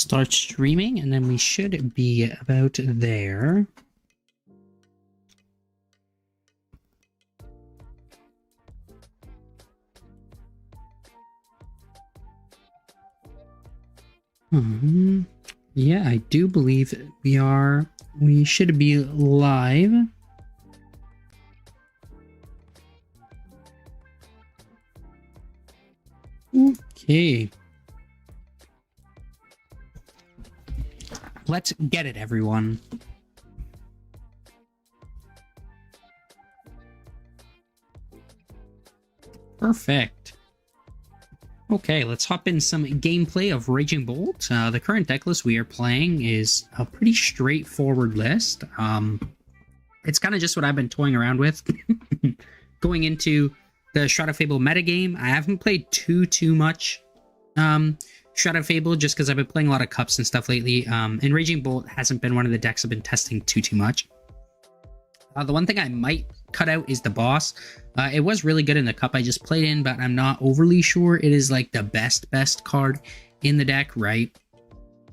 start streaming, and then we should be about there. Yeah, I do believe we should be live. Okay. Let's get it, everyone. Perfect. Okay, let's hop in some gameplay of Raging Bolt. The current deck list we are playing is a pretty straightforward list. It's kind of just what I've been toying around with. Going into the Shroud of Fable metagame, I haven't played too much Shroud of Fable just because I've been playing a lot of cups and stuff lately. And Raging Bolt hasn't been one of the decks I've been testing too much. The one thing I might cut out is the boss. It was really good in the cup I just played in, but I'm not overly sure it is like the best card in the deck, right?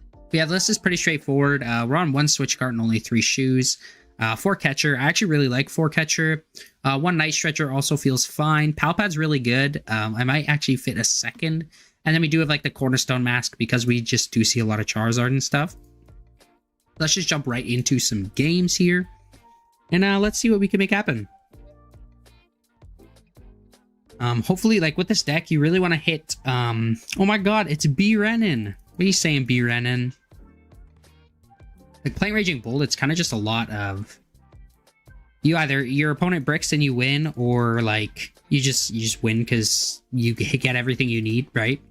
But yeah, this is pretty straightforward. We're on 1 Switch Cart and only 3 shoes. 4 Catcher. I actually really like 4 Catcher. 1 Night Stretcher also feels fine. Pal Pad's really good. I might actually fit a second. And then we do have like the Cornerstone mask because we just do see a lot of Charizard and stuff. Let's just jump right into some games here. And let's see what we can make happen. Hopefully, like with this deck, you really want to hit... oh my god, it's B Renin. What are you saying, B Renin? Like playing Raging Bolt, it's kind of just a lot of... your opponent bricks and you win, or like you just win because you get everything you need, right?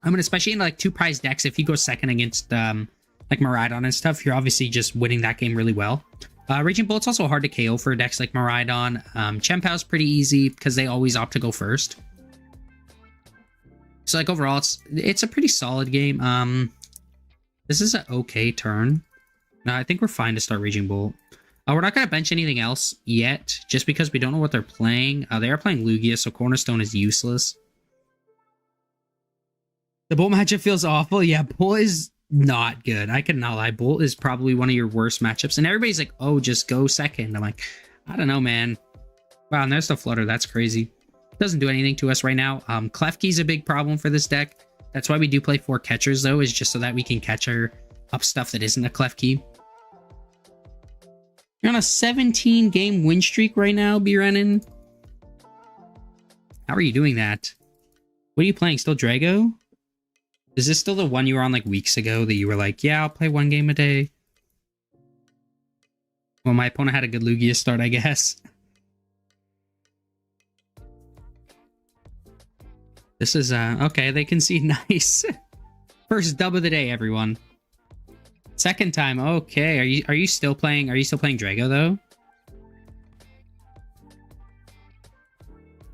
I mean, especially in like 2 prize decks, if you go second against like Miraidon and stuff, you're obviously just winning that game really well. Raging Bolt's also hard to KO for decks like Miraidon. Chien-Pao's pretty easy because they always opt to go first. So like overall, it's a pretty solid game. This is an okay turn. No, I think we're fine to start Raging Bolt. We're not going to bench anything else yet, just because we don't know what they're playing. They are playing Lugia, so Cornerstone is useless. The Bolt matchup feels awful. Yeah, Bolt is not good. I cannot lie. Bolt is probably one of your worst matchups. And everybody's like, oh, just go second. I'm like, I don't know, man. Wow, and there's the Flutter. That's crazy. Doesn't do anything to us right now. Klefki's a big problem for this deck. That's why we do play 4 Catchers, though, is just so that we can catcher up stuff that isn't a Klefki. You're on a 17-game win streak right now, B Renin. How are you doing that? What are you playing? Still Drago? Is this still the one you were on like weeks ago that you were like, yeah, I'll play 1 game a day? Well, my opponent had a good Lugia start, I guess. This is, okay, they concede nice. First dub of the day, everyone. Second time, okay. Are you still playing Drago, though?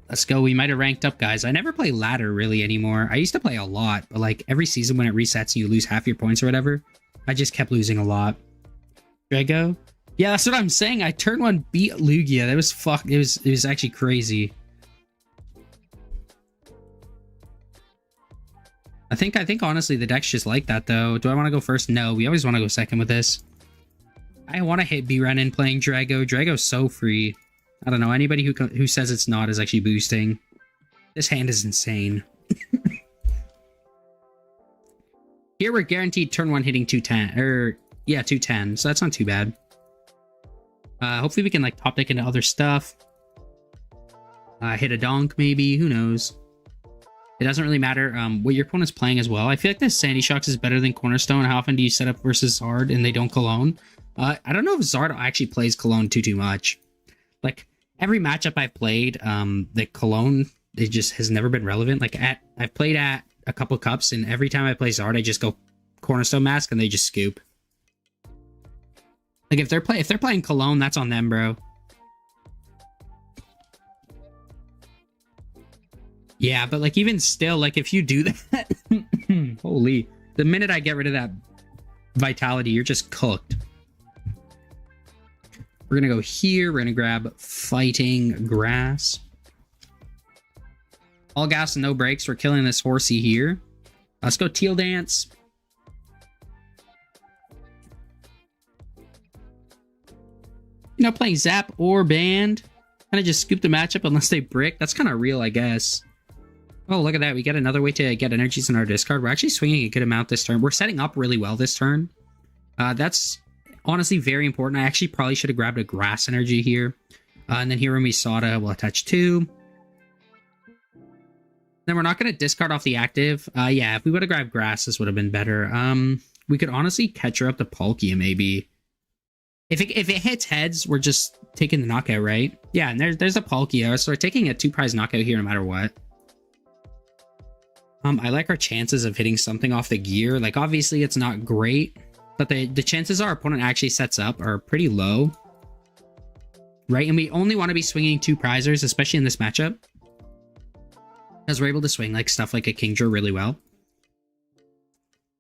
Let's go. We might have ranked up, guys. I never play ladder really anymore. I used to play a lot, but like every season when it resets and you lose half your points or whatever, I just kept losing a lot. Drago? Yeah, that's what I'm saying. I turn 1 beat Lugia. That was it was actually crazy. I think honestly the deck's just like that though. Do I want to go first? No, we always want to go second with this. I want to hit B Renin playing Drago. Drago's so free. I don't know. Anybody who says it's not is actually boosting. This hand is insane. Here we're guaranteed turn 1 hitting 210. Or, yeah, 210. So that's not too bad. Hopefully we can like top deck into other stuff. Hit a donk maybe. Who knows? It doesn't really matter what your opponent's playing as well. I feel like this Sandy Shocks is better than Cornerstone. How often do you set up versus Zard and they don't Cologne? I don't know if Zard actually plays Cologne too much. Like, every matchup I've played, the Cologne, it just has never been relevant. Like, I've played at a couple cups, and every time I play Zard, I just go Cornerstone Mask, and they just scoop. Like, if they're playing Cologne, that's on them, bro. Yeah, but, like, even still, like, if you do that... Holy. The minute I get rid of that Vitality, you're just cooked. We're going to go here. We're going to grab Fighting Grass. All gas and no brakes. We're killing this horsey here. Let's go Teal Dance. You know, playing Zap or Band. Kind of just scoop the matchup unless they brick. That's kind of real, I guess. Oh, look at that. We get another way to get energies in our discard. We're actually swinging a good amount this turn. We're setting up really well this turn. That's honestly very important. I actually probably should have grabbed a grass energy here. And then here when we Sada, we'll attach 2. Then we're not going to discard off the active. Yeah, if we would have grabbed grass, this would have been better. We could honestly catch her up to Palkia, maybe. If it hits heads, we're just taking the knockout, right? Yeah, and there's a Palkia, so we're taking a 2-prize knockout here no matter what. I like our chances of hitting something off the gear. Like, obviously, it's not great, but the chances our opponent actually sets up are pretty low. Right? And we only want to be swinging 2 prizers, especially in this matchup, because we're able to swing like stuff like a Kingdra really well.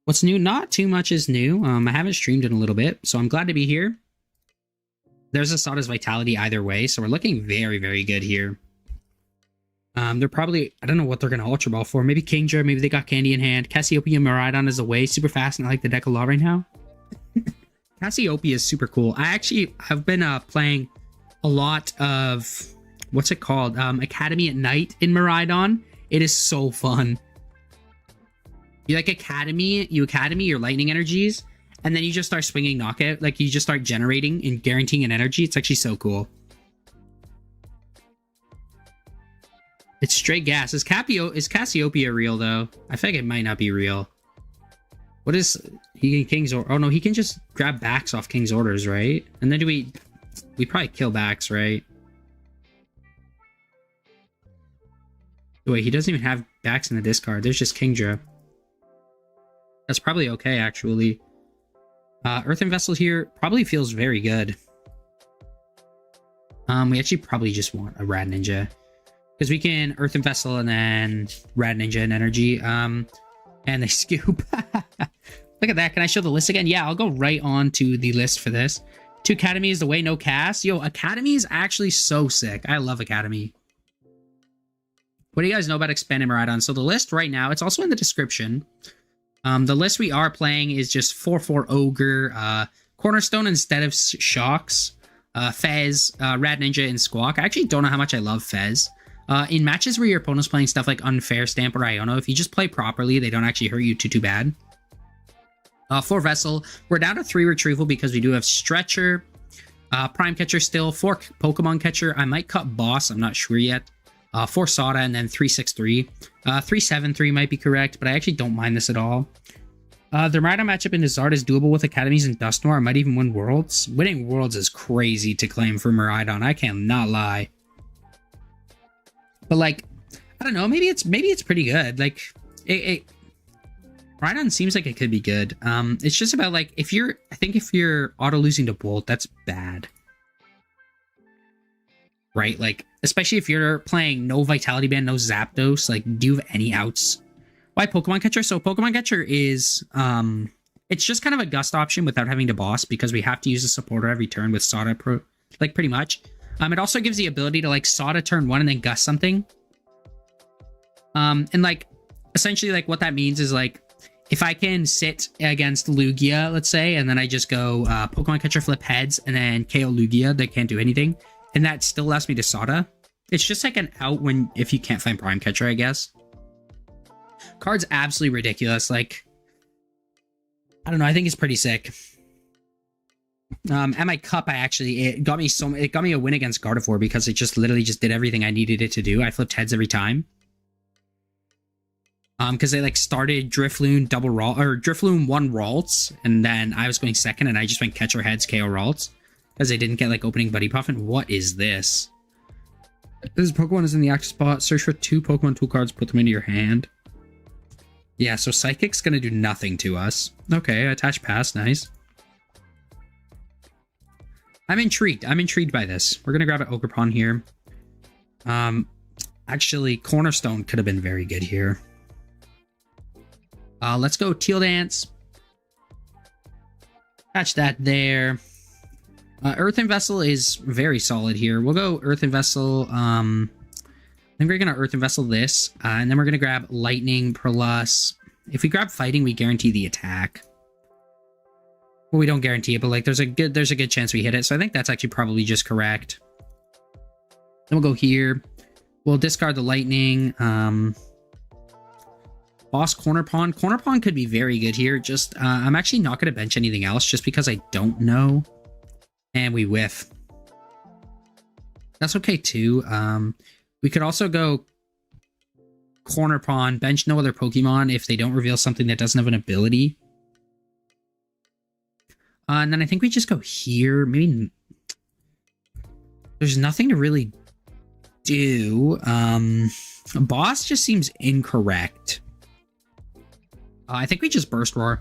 What's new? Not too much is new. I haven't streamed in a little bit, so I'm glad to be here. There's a Sada's Vitality either way, so we're looking very, very good here. They're probably, I don't know what they're going to Ultra Ball for. Maybe Kingdra, maybe they got Candy in hand. Cassiopeia Miraidon is away super fast, and I like the deck a lot right now. Cassiopeia is super cool. I've been playing a lot of, what's it called? Academy at Night in Miraidon. It is so fun. You like Academy your lightning energies, and then you just start swinging knockout. Like, you just start generating and guaranteeing an energy. It's actually so cool. It's straight gas. Is Cassiopeia real, though? I feel like it might not be real. What is... He can King's Order... Oh, no, he can just grab backs off King's Orders, right? And then do we... We probably kill backs, right? Wait, he doesn't even have backs in the discard. There's just Kingdra. That's probably okay, actually. Earthen Vessel here probably feels very good. We actually probably just want a Rad Ninja, because we can Earthen Vessel and then Rad Ninja and Energy. And they scoop. Look at that. Can I show the list again? Yeah, I'll go right on to the list for this. 2 Academy is the way, no cast. Yo, Academy is actually so sick. I love Academy. What do you guys know about Expanded Miraidon? So the list right now, it's also in the description. The list we are playing is just 4/4 Ogre, Cornerstone instead of Shocks, Fez, Rad Ninja, and Squawk. I actually don't know how much I love Fez. In matches where your opponent's playing stuff like Unfair, Stamp, or Iono, if you just play properly, they don't actually hurt you too bad. 4 Vessel. We're down to 3 Retrieval because we do have Stretcher, Prime Catcher still, 4 Pokemon Catcher. I might cut Boss, I'm not sure yet. 4 Sada, and then 3/6/3. 3/7/3 might be correct, but I actually don't mind this at all. The Miraidon matchup in Zard is doable with Academies and Dusknoir. I might even win Worlds. Winning Worlds is crazy to claim for Miraidon. I cannot lie. But like, I don't know. Maybe it's pretty good. Like, Miraidon seems like it could be good. It's just about like if you're auto losing to Bolt, that's bad. Right? Like, especially if you're playing no Vitality Band, no Zapdos, like, do you have any outs? Why Pokemon Catcher? So Pokemon Catcher is, it's just kind of a gust option without having to boss, because we have to use a supporter every turn with Sada, like, pretty much. It also gives the ability to, like, Sada turn 1 and then gust something. And, like, essentially, like, what that means is, like, if I can sit against Lugia, let's say, and then I just go Pokemon Catcher flip heads and then KO Lugia, they can't do anything. And that still allows me to Sada. It's just like an out if you can't find Prime Catcher, I guess. Card's absolutely ridiculous. Like, I don't know. I think it's pretty sick. At my cup, it got me a win against Gardevoir because it just literally just did everything I needed it to do. I flipped heads every time. Because they like started Drifloon Drifloon 1 Ralts, and then I was going second, and I just went Catcher heads KO Ralts. Because they didn't get, like, opening Buddy Puff. And what is this? This Pokemon is in the active spot. Search for 2 Pokemon tool cards. Put them into your hand. Yeah, so Psychic's going to do nothing to us. Okay, attach pass. Nice. I'm intrigued. I'm intrigued by this. We're going to grab an Ogerpon here. Actually, Cornerstone could have been very good here. Let's go Teal Dance. Attach that there. Earthen Vessel is very solid here. We'll go Earthen Vessel. I think we're going to Earthen Vessel this. And then we're going to grab Lightning plus... If we grab Fighting, we guarantee the attack. Well, we don't guarantee it, but like there's a good chance we hit it. So I think that's actually probably just correct. Then we'll go here. We'll discard the lightning. Boss Cornerpon. Cornerpon could be very good here. Just I'm actually not going to bench anything else just because I don't know. And we whiff. That's okay too. We could also go Cornerpon, bench no other Pokemon if they don't reveal something that doesn't have an ability. And then I think we just go here. Maybe there's nothing to really do. Boss just seems incorrect. I think we just Burst Roar.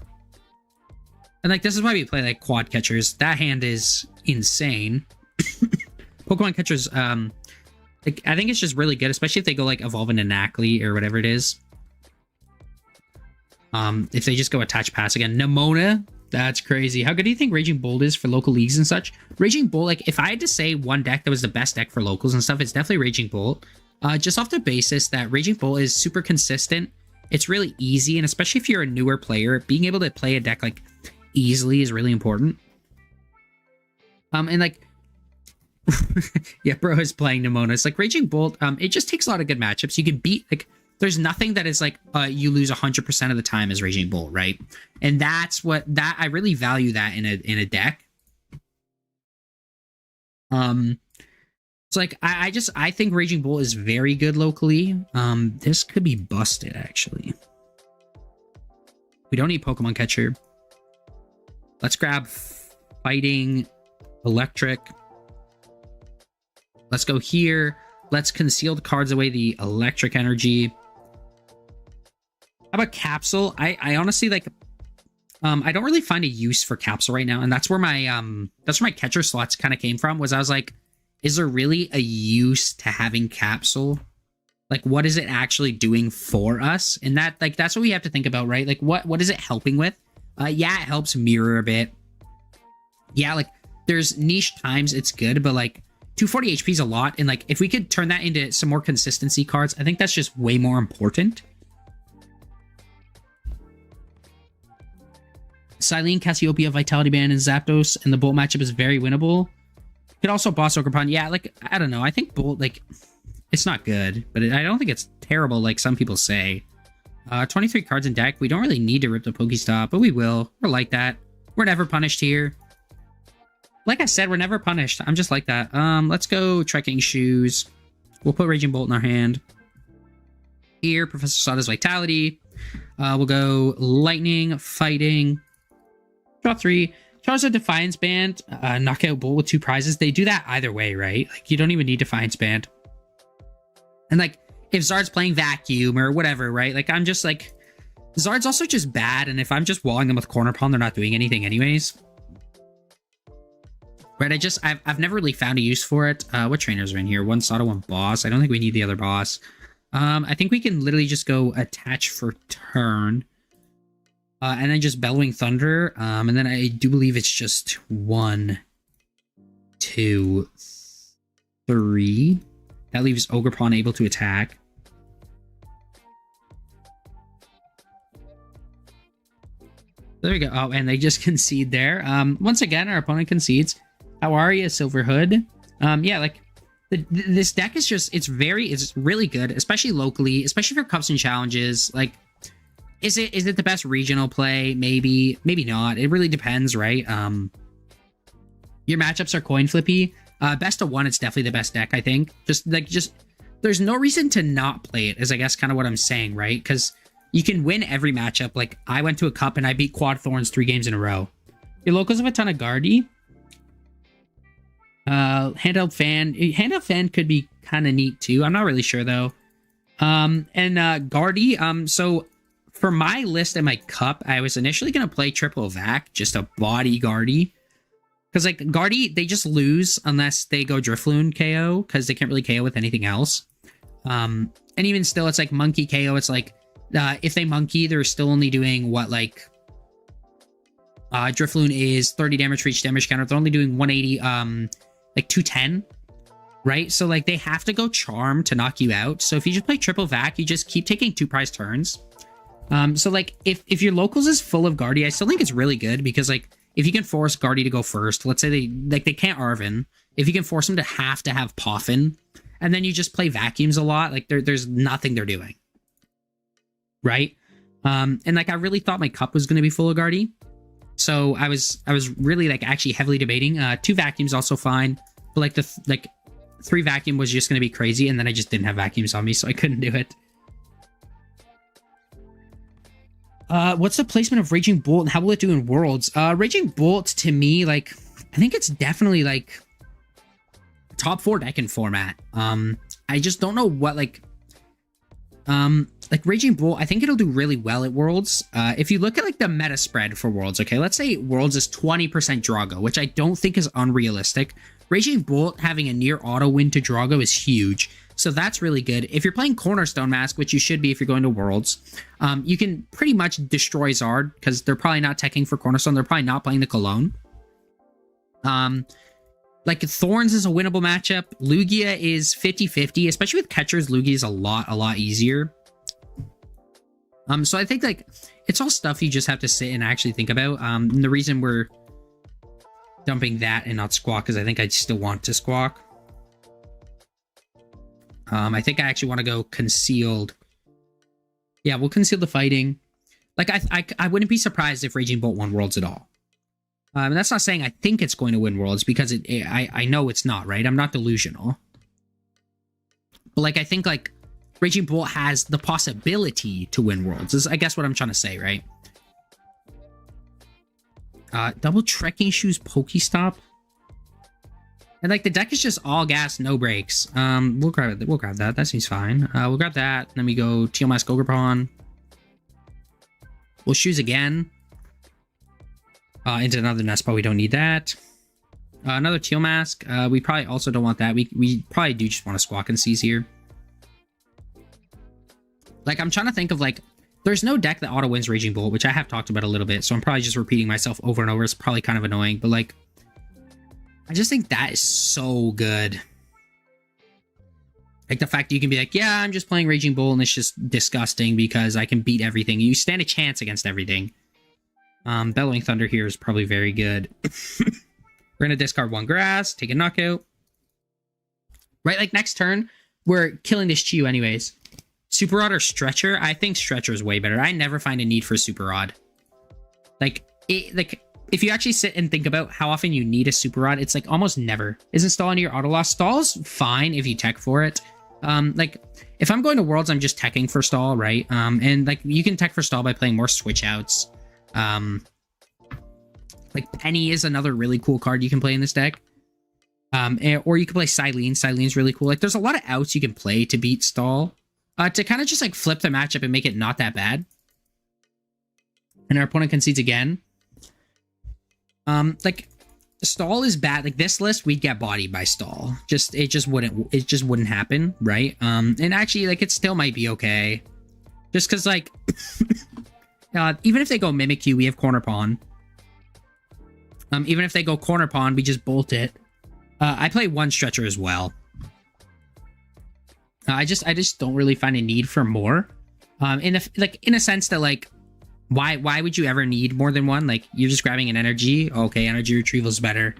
And like this is why we play like quad catchers. That hand is insane. Pokemon catchers, like I think it's just really good, especially if they go like evolve into Nacli or whatever it is. If they just go attach pass again. Nemona, that's crazy. How good do you think Raging Bolt is for local leagues and such? Raging Bolt, like if I had to say one deck that was the best deck for locals and stuff, it's definitely Raging Bolt. Just off the basis that Raging Bolt is super consistent. It's really easy, and especially if you're a newer player, being able to play a deck like easily is really important. And like yeah, bro is playing Nemona. It's like Raging Bolt, it just takes a lot of good matchups. You can beat, like, there's nothing that is like you lose 100% of the time as Raging Bolt, right? And that's what I really value that in a deck. It's like I think Raging Bolt is very good locally. This could be busted actually. We don't need Pokemon Catcher. Let's grab Fighting, Electric. Let's go here. Let's conceal the cards away the electric energy. How about Capsule? I honestly like I don't really find a use for Capsule right now, and that's where my catcher slots kind of came from. Was I was like, is there really a use to having Capsule? Like, what is it actually doing for us? And that, like, that's what we have to think about, right? Like, what is it helping with? Yeah, it helps mirror a bit. Yeah, like, there's niche times it's good, but like 240 HP is a lot, and like if we could turn that into some more consistency cards, I think that's just way more important. Silene, Cassiopeia, Vitality Band, and Zapdos, and the Bolt matchup is very winnable. Could also boss Ogerpon. Yeah, like, I don't know. I think Bolt, like, it's not good, but I don't think it's terrible like some people say. 23 cards in deck. We don't really need to rip the PokéStop, but we will. We're like that. We're never punished here. Like I said, we're never punished. I'm just like that. Let's go Trekking Shoes. We'll put Raging Bolt in our hand. Here, Professor Sada's Vitality. We'll go Lightning, Fighting. Draw 3. Charizard Defiance Band. Knockout Bolt with 2 prizes. They do that either way, right? Like, you don't even need Defiance Band. And, like, if Zard's playing Vacuum or whatever, right? Like, I'm just, like... Zard's also just bad, and if I'm just walling them with Cornerpon, they're not doing anything anyways. Right, I've never really found a use for it. What trainers are in here? One Sada, one Boss. I don't think we need the other Boss. I think we can literally just go attach for turn. And then just Bellowing Thunder. And then I do believe it's just 1, 2, 3. That leaves Ogerpon able to attack. There we go. Oh, and they just concede there. Once again, our opponent concedes. How are you, Silver Hood? Yeah, like, this deck is just, it's really good, especially locally, especially for cups and challenges. Like, is it the best regional play? Maybe not. It really depends, right? Your matchups are coin flippy. Best of 1, it's definitely the best deck, I think. Just there's no reason to not play it, is I guess kind of what I'm saying, right? Because you can win every matchup. Like, I went to a cup and I beat Quad Thorns 3 games in a row. Your locals have a ton of Guardy. Handheld fan could be kind of neat too. I'm not really sure though. Guardy, so for my list and my cup, I was initially gonna play triple vac, just a body Guardy, because like Guardy, they just lose unless they go Drifloon KO, because they can't really KO with anything else. And even still, it's like monkey KO. It's like if they monkey, they're still only doing what, like Drifloon is 30 damage for each damage counter. They're only doing 180 like 210, right? So like they have to go Charm to knock you out. So if you just play triple vac, you just keep taking 2 prize turns. So like if your locals is full of Guardy, I still think it's really good, because like if you can force Guardy to go first, let's say they can't Arven, if you can force them to have Poffin, and then you just play vacuums a lot, like there's nothing they're doing, right? And like I really thought my cup was going to be full of Guardy, so I was really like actually heavily debating. 2 vacuums also fine, but like 3 vacuum was just going to be crazy, and then I just didn't have vacuums on me, so I couldn't do it. What's the placement of Raging Bolt and how will it do in Worlds? Raging Bolt, to me, like, I think it's definitely, like, top 4 deck in format. I just don't know what, like Raging Bolt, I think it'll do really well at Worlds. If you look at, like, the meta spread for Worlds, okay, let's say Worlds is 20% Drago, which I don't think is unrealistic. Raging Bolt having a near auto win to Drago is huge. So that's really good. If you're playing Cornerstone Mask, which you should be if you're going to Worlds, you can pretty much destroy Zard, because they're probably not teching for Cornerstone. They're probably not playing the Cologne. Like, Thorns is a winnable matchup. Lugia is 50-50, especially with catchers. Lugia is a lot easier. So I think, like, it's all stuff you just have to sit and actually think about. And the reason we're dumping that and not Squawk is I think I still want to Squawk. I think I actually want to go Concealed. Yeah, we'll Conceal the Fighting. Like, I wouldn't be surprised if Raging Bolt won Worlds at all. And that's not saying I think it's going to win Worlds, because I know it's not, right? I'm not delusional. But, like, I think, like, Raging Bolt has the possibility to win Worlds, is I guess what I'm trying to say, right? Double Trekking Shoes PokéStop. And, like, the deck is just all gas, no brakes. We'll grab that. That seems fine. We'll grab that. Then we go Teal Mask Ogerpon. We'll Shoes again. Into another Nest Ball. We don't need that. Another Teal Mask. We probably also don't want that. We probably do just want to Squawk and Seize here. Like, I'm trying to think of, like, there's no deck that auto wins Raging Bolt, which I have talked about a little bit, so I'm probably just repeating myself over and over. It's probably kind of annoying, but, like, I just think that is so good. Like, the fact that you can be like, yeah, I'm just playing Raging Bolt and it's just disgusting because I can beat everything. You stand a chance against everything. Bellowing Thunder here is probably very good. We're going to discard 1 grass, take a knockout. Right, like, next turn, we're killing this Chew anyways. Super Rod or Stretcher? I think Stretcher is way better. I never find a need for Super Rod. Like, if you actually sit and think about how often you need a Super Rod, it's like almost never. Isn't Stall into your auto loss? Stall's fine if you tech for it. Like, if I'm going to Worlds, I'm just teching for Stall, right? And, like, you can tech for Stall by playing more switch outs. Like, Penny is another really cool card you can play in this deck. Or you can play Silene. Silene's really cool. Like, there's a lot of outs you can play to beat Stall. To kind of just, like, flip the matchup and make it not that bad. And our opponent concedes again. Like, Stall is bad. Like, this list, we'd get bodied by Stall. It just wouldn't happen, right? And actually, like, it still might be okay. Just because, like, even if they go Mimikyu, we have Cornerpon. Even if they go Cornerpon, we just bolt it. I play 1 Stretcher as well. I just don't really find a need for more. In a sense that, like, why would you ever need more than 1? Like, you're just grabbing an energy. Okay, Energy Retrieval is better.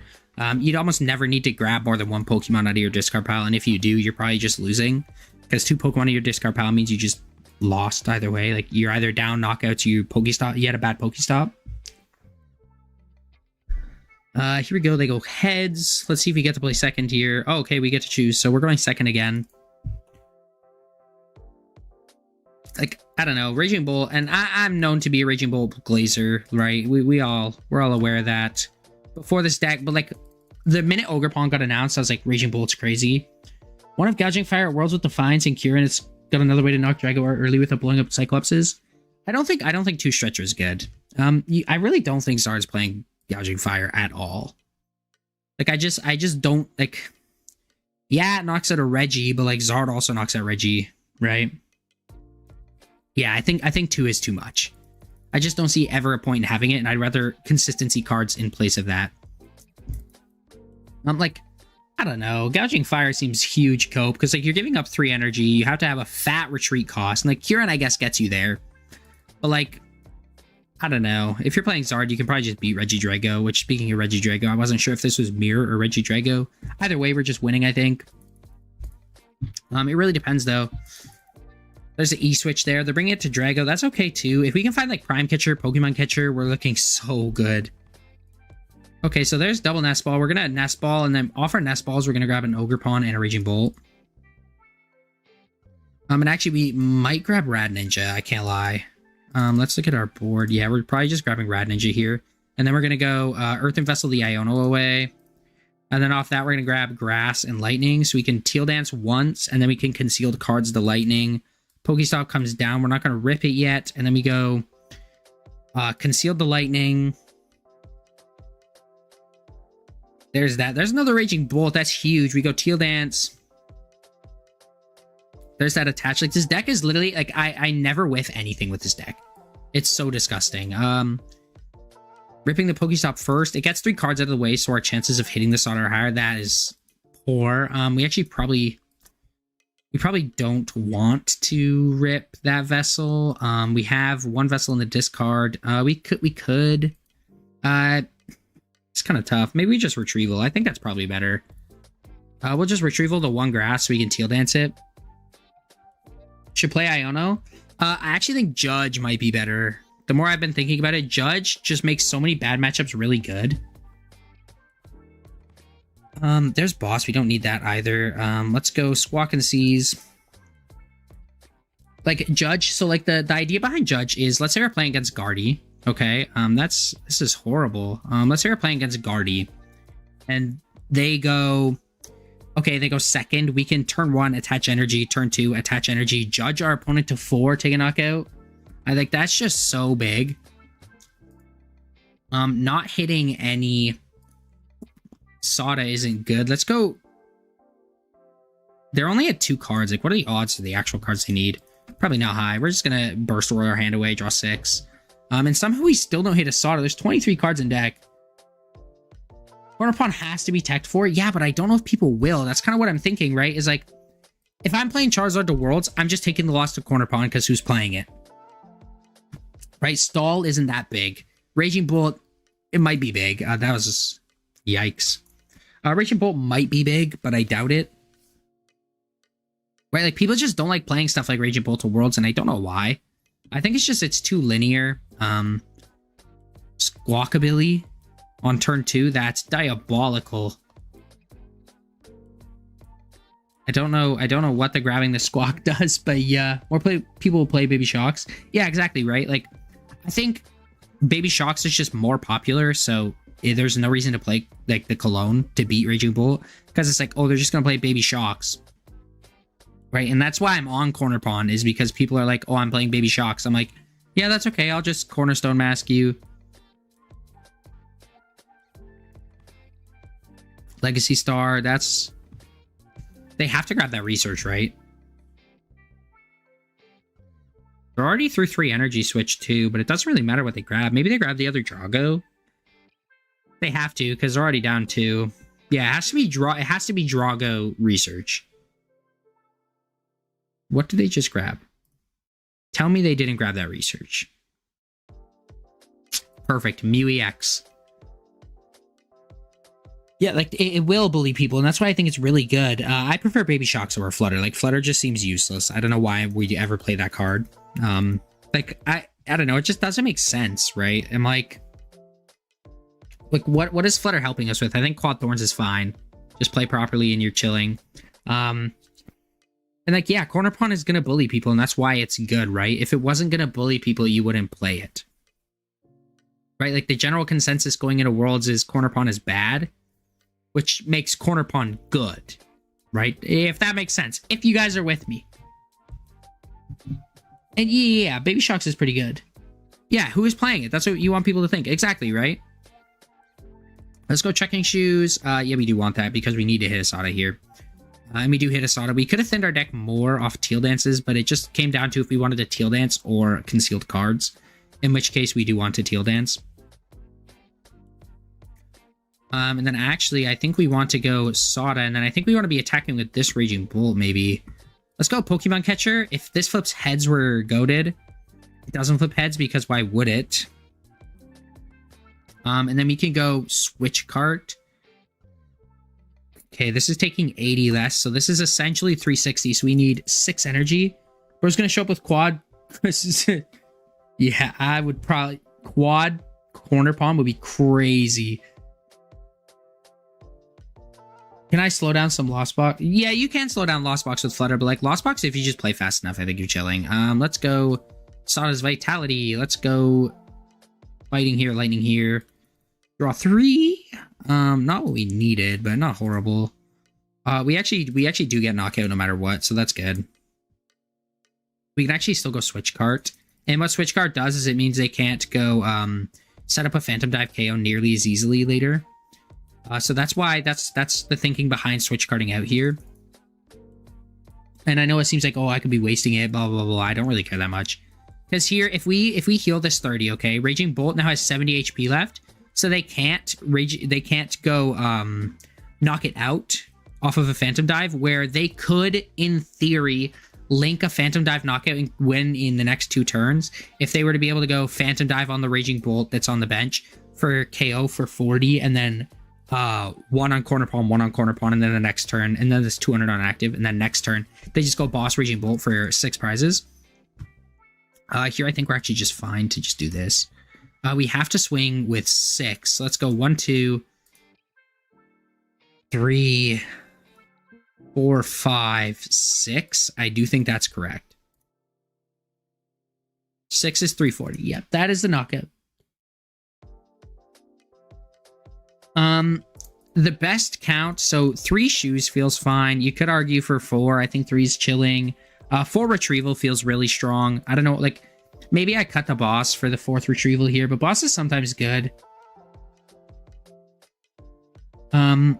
You'd almost never need to grab more than 1 Pokemon out of your discard pile, and if you do, you're probably just losing. Because 2 Pokemon in your discard pile means you just lost either way. Like, you're either down, knockout to your PokéStop. You had a bad PokéStop. Here we go. They go heads. Let's see if we get to play second here. Oh, okay, we get to choose. So we're going second again. Like, I don't know, Raging Bolt, and I'm known to be a Raging Bolt glazer, right? We're all aware of that before this deck, but, like, the minute Ogerpon got announced, I was like, Raging Bolt's crazy. One of Gouging Fire at Worlds with Defiance and Kieran, it's got another way to knock Jaguar early without blowing up Cyclopses. I don't think 2 Stretcher is good. I really don't think Zard's playing Gouging Fire at all. Like, I just don't, like, yeah, it knocks out a Reggie, but, like, Zard also knocks out Reggie, right? Yeah, I think 2 is too much. I just don't see ever a point in having it, and I'd rather consistency cards in place of that. Like, I don't know. Gouging Fire seems huge cope, because, like, you're giving up 3 energy, you have to have a fat retreat cost, and, like, Kieran, I guess, gets you there. But, like, I don't know. If you're playing Zard, you can probably just beat Regidrago, which, speaking of Regidrago, I wasn't sure if this was Mirror or Regidrago. Either way, we're just winning, I think. It really depends, though. There's an E-switch there. They're bringing it to Drago. That's okay, too. If we can find, like, Prime Catcher, Pokemon Catcher, we're looking so good. Okay, so there's double Nest Ball. We're going to Nest Ball, and then off our Nest Balls, we're going to grab an Ogerpon and a Raging Bolt. And actually, we might grab Rad Ninja. I can't lie. Let's look at our board. Yeah, we're probably just grabbing Rad Ninja here. And then we're going to go Earthen Vessel the Iono away. And then off that, we're going to grab Grass and Lightning. So we can Teal Dance once, and then we can Concealed Cards the Lightning. PokéStop comes down. We're not going to rip it yet. And then we go Concealed the Lightning. There's that. There's another Raging Bolt. That's huge. We go Teal Dance. There's that attach. Like, this deck is literally, like, I never whiff anything with this deck. It's so disgusting. Ripping the PokéStop first. It gets 3 cards out of the way, so our chances of hitting this on are higher. That is poor. We actually probably don't want to rip that vessel. We have 1 vessel in the discard. We could. It's kind of tough. Maybe we just Retrieval. I think that's probably better. We'll just Retrieval the 1 Grass so we can Teal Dance it. Should play Iono. I actually think Judge might be better. The more I've been thinking about it, Judge just makes so many bad matchups really good. There's Boss. We don't need that either. Let's go Squawk and Seize. Like, Judge. So, like, the idea behind Judge is, let's say we're playing against Gardy. Okay. This is horrible. Let's say we're playing against Gardy. And they go... Okay, they go second. We can turn 1, attach energy. Turn 2, attach energy. Judge our opponent to 4, take a knockout. I think that's just so big. Not hitting any Sada isn't good. Let's go. They're only at 2 cards. Like, what are the odds of the actual cards they need? Probably not high. We're just gonna Burst Roar our hand away, draw 6. And somehow we still don't hit a Sada. There's 23 cards in deck. Cornerstone has to be teched for. Yeah, but I don't know if people will. That's kind of what I'm thinking, right? Is like, if I'm playing Charizard to Worlds, I'm just taking the loss to Cornerstone because who's playing it? Right? Stall isn't that big. Raging Bolt, it might be big. That was just... Yikes. Raging Bolt might be big, but I doubt it. Right? Like, people just don't like playing stuff like Raging Bolt to Worlds, and I don't know why. I think it's just, it's too linear. Squawkabilly on turn 2, that's diabolical. I don't know what the grabbing the Squawk does, but yeah, people will play Baby Shocks. Yeah, exactly, right? Like, I think Baby Shocks is just more popular, so there's no reason to play like the Cologne to beat Raging Bolt, because it's like, oh, they're just gonna play Baby Shocks, right? And that's why I'm on Cornerstone, is because people are like, oh, I'm playing Baby Shocks. I'm like, yeah, that's okay. I'll just Cornerstone Mask you. Legacy Star, that's... They have to grab that research, right? They're already through 3 energy switch too, but it doesn't really matter what they grab. Maybe they grab the other Drago. They have to, because they're already down 2. Yeah, it has to be Drago research. What did they just grab? Tell me they didn't grab that research. Perfect. Mew EX. Yeah, like, it will bully people, and that's why I think it's really good. I prefer Baby Shocks over Flutter. Like, Flutter just seems useless. I don't know why we ever play that card. Like, I don't know. It just doesn't make sense, right? I'm like, what is Flutter helping us with? I think Quad Thorns is fine. Just play properly and you're chilling. And like, yeah, Cornerstone is going to bully people, and that's why it's good, right? If it wasn't going to bully people, you wouldn't play it. Right? Like, the general consensus going into Worlds is Cornerstone is bad, which makes Cornerstone good, right? If that makes sense. If you guys are with me. And yeah, Baby Shocks is pretty good. Yeah, who is playing it? That's what you want people to think. Exactly, right? Let's go Trekking Shoes. Yeah, we do want that because we need to hit a Sada here. And we do hit a Sada. We could have thinned our deck more off Teal Dances, but it just came down to if we wanted to Teal Dance or Concealed Cards. In which case, we do want to Teal Dance. And then actually, I think we want to go Sada, and then I think we want to be attacking with this Raging Bolt, maybe. Let's go Pokemon Catcher. If this flips heads, we're goated. It doesn't flip heads because why would it? And then we can go Switch Cart. Okay, this is taking 80 less, so this is essentially 360, so we need 6 energy. We're just going to show up with quad. Yeah, I would probably... Quad Cornerstone would be crazy. Can I slow down some Lost Box? Yeah, you can slow down Lost Box with Flutter, but like Lost Box, if you just play fast enough, I think you're chilling. Let's go Sada's Vitality. Let's go Fighting here, Lightning here. Draw 3. Not what we needed, but not horrible. We actually do get knockout no matter what, so that's good. We can actually still go Switch Cart. And what Switch Cart does is it means they can't go set up a Phantom Dive KO nearly as easily later. So that's why that's the thinking behind Switch Carting out here. And I know it seems like, oh, I could be wasting it, blah blah blah. I don't really care that much. Because here, if we heal this 30, okay, Raging Bolt now has 70 HP left, so they can't go knock it out off of a Phantom Dive, where they could, in theory, link a Phantom Dive knockout and win in the next 2 turns if they were to be able to go Phantom Dive on the Raging Bolt that's on the bench for KO for 40, and then 1 on Cornerstone, 1 on Cornerstone, and then the next turn, and then there's 200 on active, and then next turn they just go boss Raging Bolt for 6 prizes. Here I think we're actually just fine to just do this. We have to swing with 6. So let's go 1, 2, 3, 4, 5, 6. I do think that's correct. 6 is 340. Yep, that is the knockout. The best count, so 3 shoes feels fine. You could argue for 4. I think 3 is chilling. 4 retrieval feels really strong. I don't know, like, maybe I cut the boss for the 4th retrieval here, but boss is sometimes good. And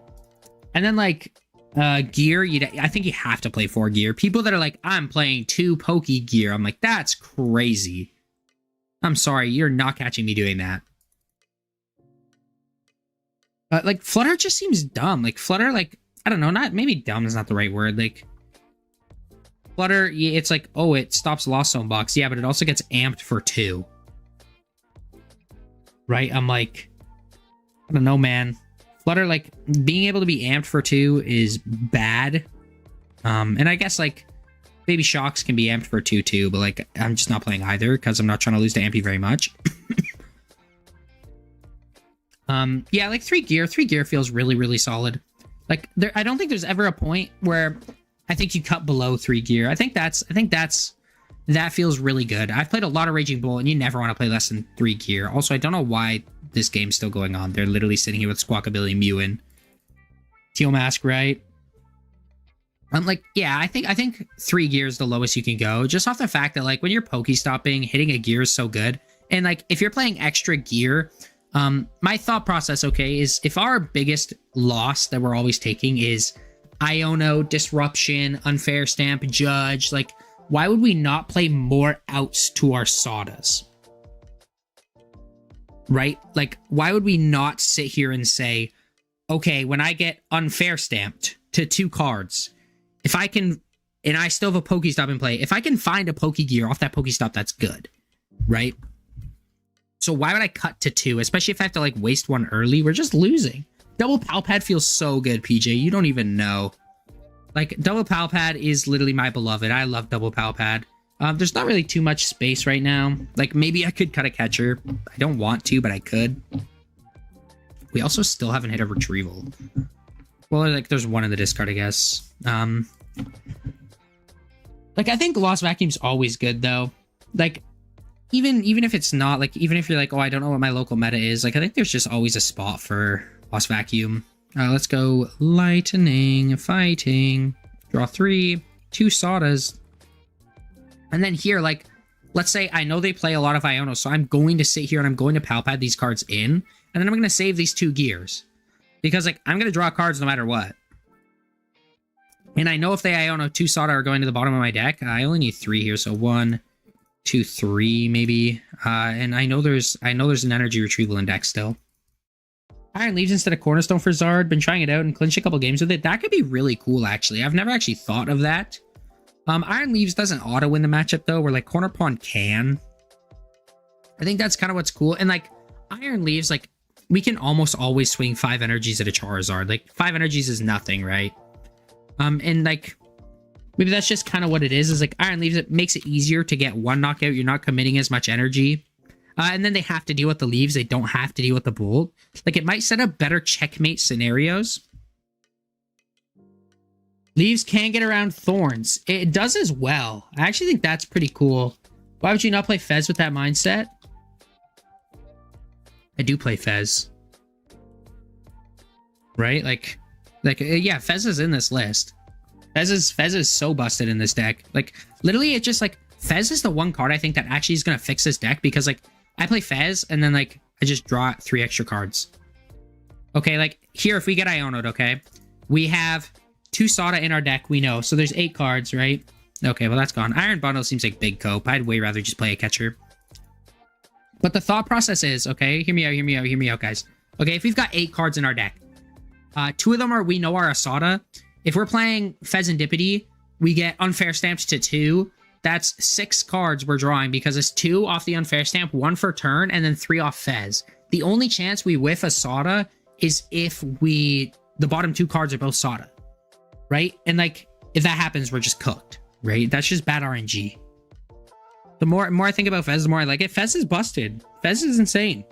then, like, gear, I think you have to play 4 gear. People that are like, I'm playing 2 Pokégear, I'm like, that's crazy. I'm sorry, you're not catching me doing that. Like, Flutter just seems dumb. Like, Flutter, like, I don't know, maybe dumb is not the right word. Like, Flutter, it's like, oh, it stops Lost Zone Box. Yeah, but it also gets amped for 2. Right? I'm like, I don't know, man. Flutter, like, being able to be amped for 2 is bad. And I guess, like, Baby Shocks can be amped for 2 too, but, like, I'm just not playing either because I'm not trying to lose to Ampy very much. Yeah, like 3 gear feels really, really solid. Like, I don't think there's ever a point where I think you cut below 3 gear. I think that feels really good. I've played a lot of Raging Bull, and you never want to play less than 3 gear. Also, I don't know why this game's still going on. They're literally sitting here with Squawkabilly, Mewin, Teal Mask, right? I'm like, yeah, I think 3 gear is the lowest you can go, just off the fact that, like, when you're PokéStopping, hitting a gear is so good. And, like, if you're playing extra gear, my thought process, okay, is if our biggest loss that we're always taking is Iono, Disruption, Unfair Stamp, Judge, like, why would we not play more outs to our Sadas? Right? Like, why would we not sit here and say, okay, when I get Unfair Stamped to 2 cards, if I can, and I still have a PokéStop in play, if I can find a Pokégear off that PokéStop, that's good, right? So why would I cut to 2, especially if I have to, like, waste 1 early? We're just losing. Double Pal Pad feels so good, PJ. You don't even know. Like, Double Pal Pad is literally my beloved. I love Double Pal Pad. There's not really too much space right now. Like, maybe I could cut a catcher. I don't want to, but I could. We also still haven't hit a retrieval. Well, like, there's 1 in the discard, I guess. Like, I think Lost Vacuum's always good, though. Like, even if it's not, like, even if you're like, oh, I don't know what my local meta is, like, I think there's just always a spot for Lost Vacuum. Let's go Lightning, Fighting, draw 3, 2 Sadas. And then here, like, let's say I know they play a lot of Iono, so I'm going to sit here and I'm going to Pal Pad these cards in, and then I'm going to save these 2 gears. Because, like, I'm going to draw cards no matter what. And I know if they Iono 2 Sada are going to the bottom of my deck, I only need 3 here, so 1, 2, 3, maybe. And I know there's an Energy Retrieval in deck still. Iron Leaves instead of Cornerstone for Zard. Been trying it out and clinched a couple games with it. That could be really cool, actually. I've never actually thought of that. Iron Leaves doesn't auto-win the matchup, though, where, like, Cornerstone can. I think that's kind of what's cool. And, like, Iron Leaves, like, we can almost always swing 5 energies at a Charizard. Like 5 energies is nothing, right? And like maybe that's just kind of what it is like Iron Leaves, it makes it easier to get one knockout. You're not committing as much energy. And then they have to deal with the Leaves. They don't have to deal with the Bolt. Like it might set up better checkmate scenarios. Leaves can get around Thorns. It does as well. I actually think that's pretty cool. Why would you not play Fez with that mindset? I do play Fez. Right? Like yeah, Fez is in this list. Fez is so busted in this deck. Like, literally, it's just, like, Fez is the one card I think that actually is going to fix this deck because, like, I play Fez, and then, like, I just draw 3 extra cards. Okay, like, here, if we get Iono'd, okay, we have 2 Sada in our deck, we know. So there's 8 cards, right? Okay, well, that's gone. Iron Bundle seems like big cope. I'd way rather just play a catcher. But the thought process is, okay, hear me out, guys. Okay, if we've got 8 cards in our deck, 2 of them we know are a Sada. If we're playing Fezandipiti, we get unfair stamps to 2. That's 6 cards we're drawing because it's 2 off the unfair stamp, 1 for turn, and then 3 off Fez. The only chance we whiff a Sada is if the bottom 2 cards are both Sada, right? And like, if that happens, we're just cooked, right? That's just bad RNG. The more I think about Fez, the more I like it. Fez is busted. Fez is insane.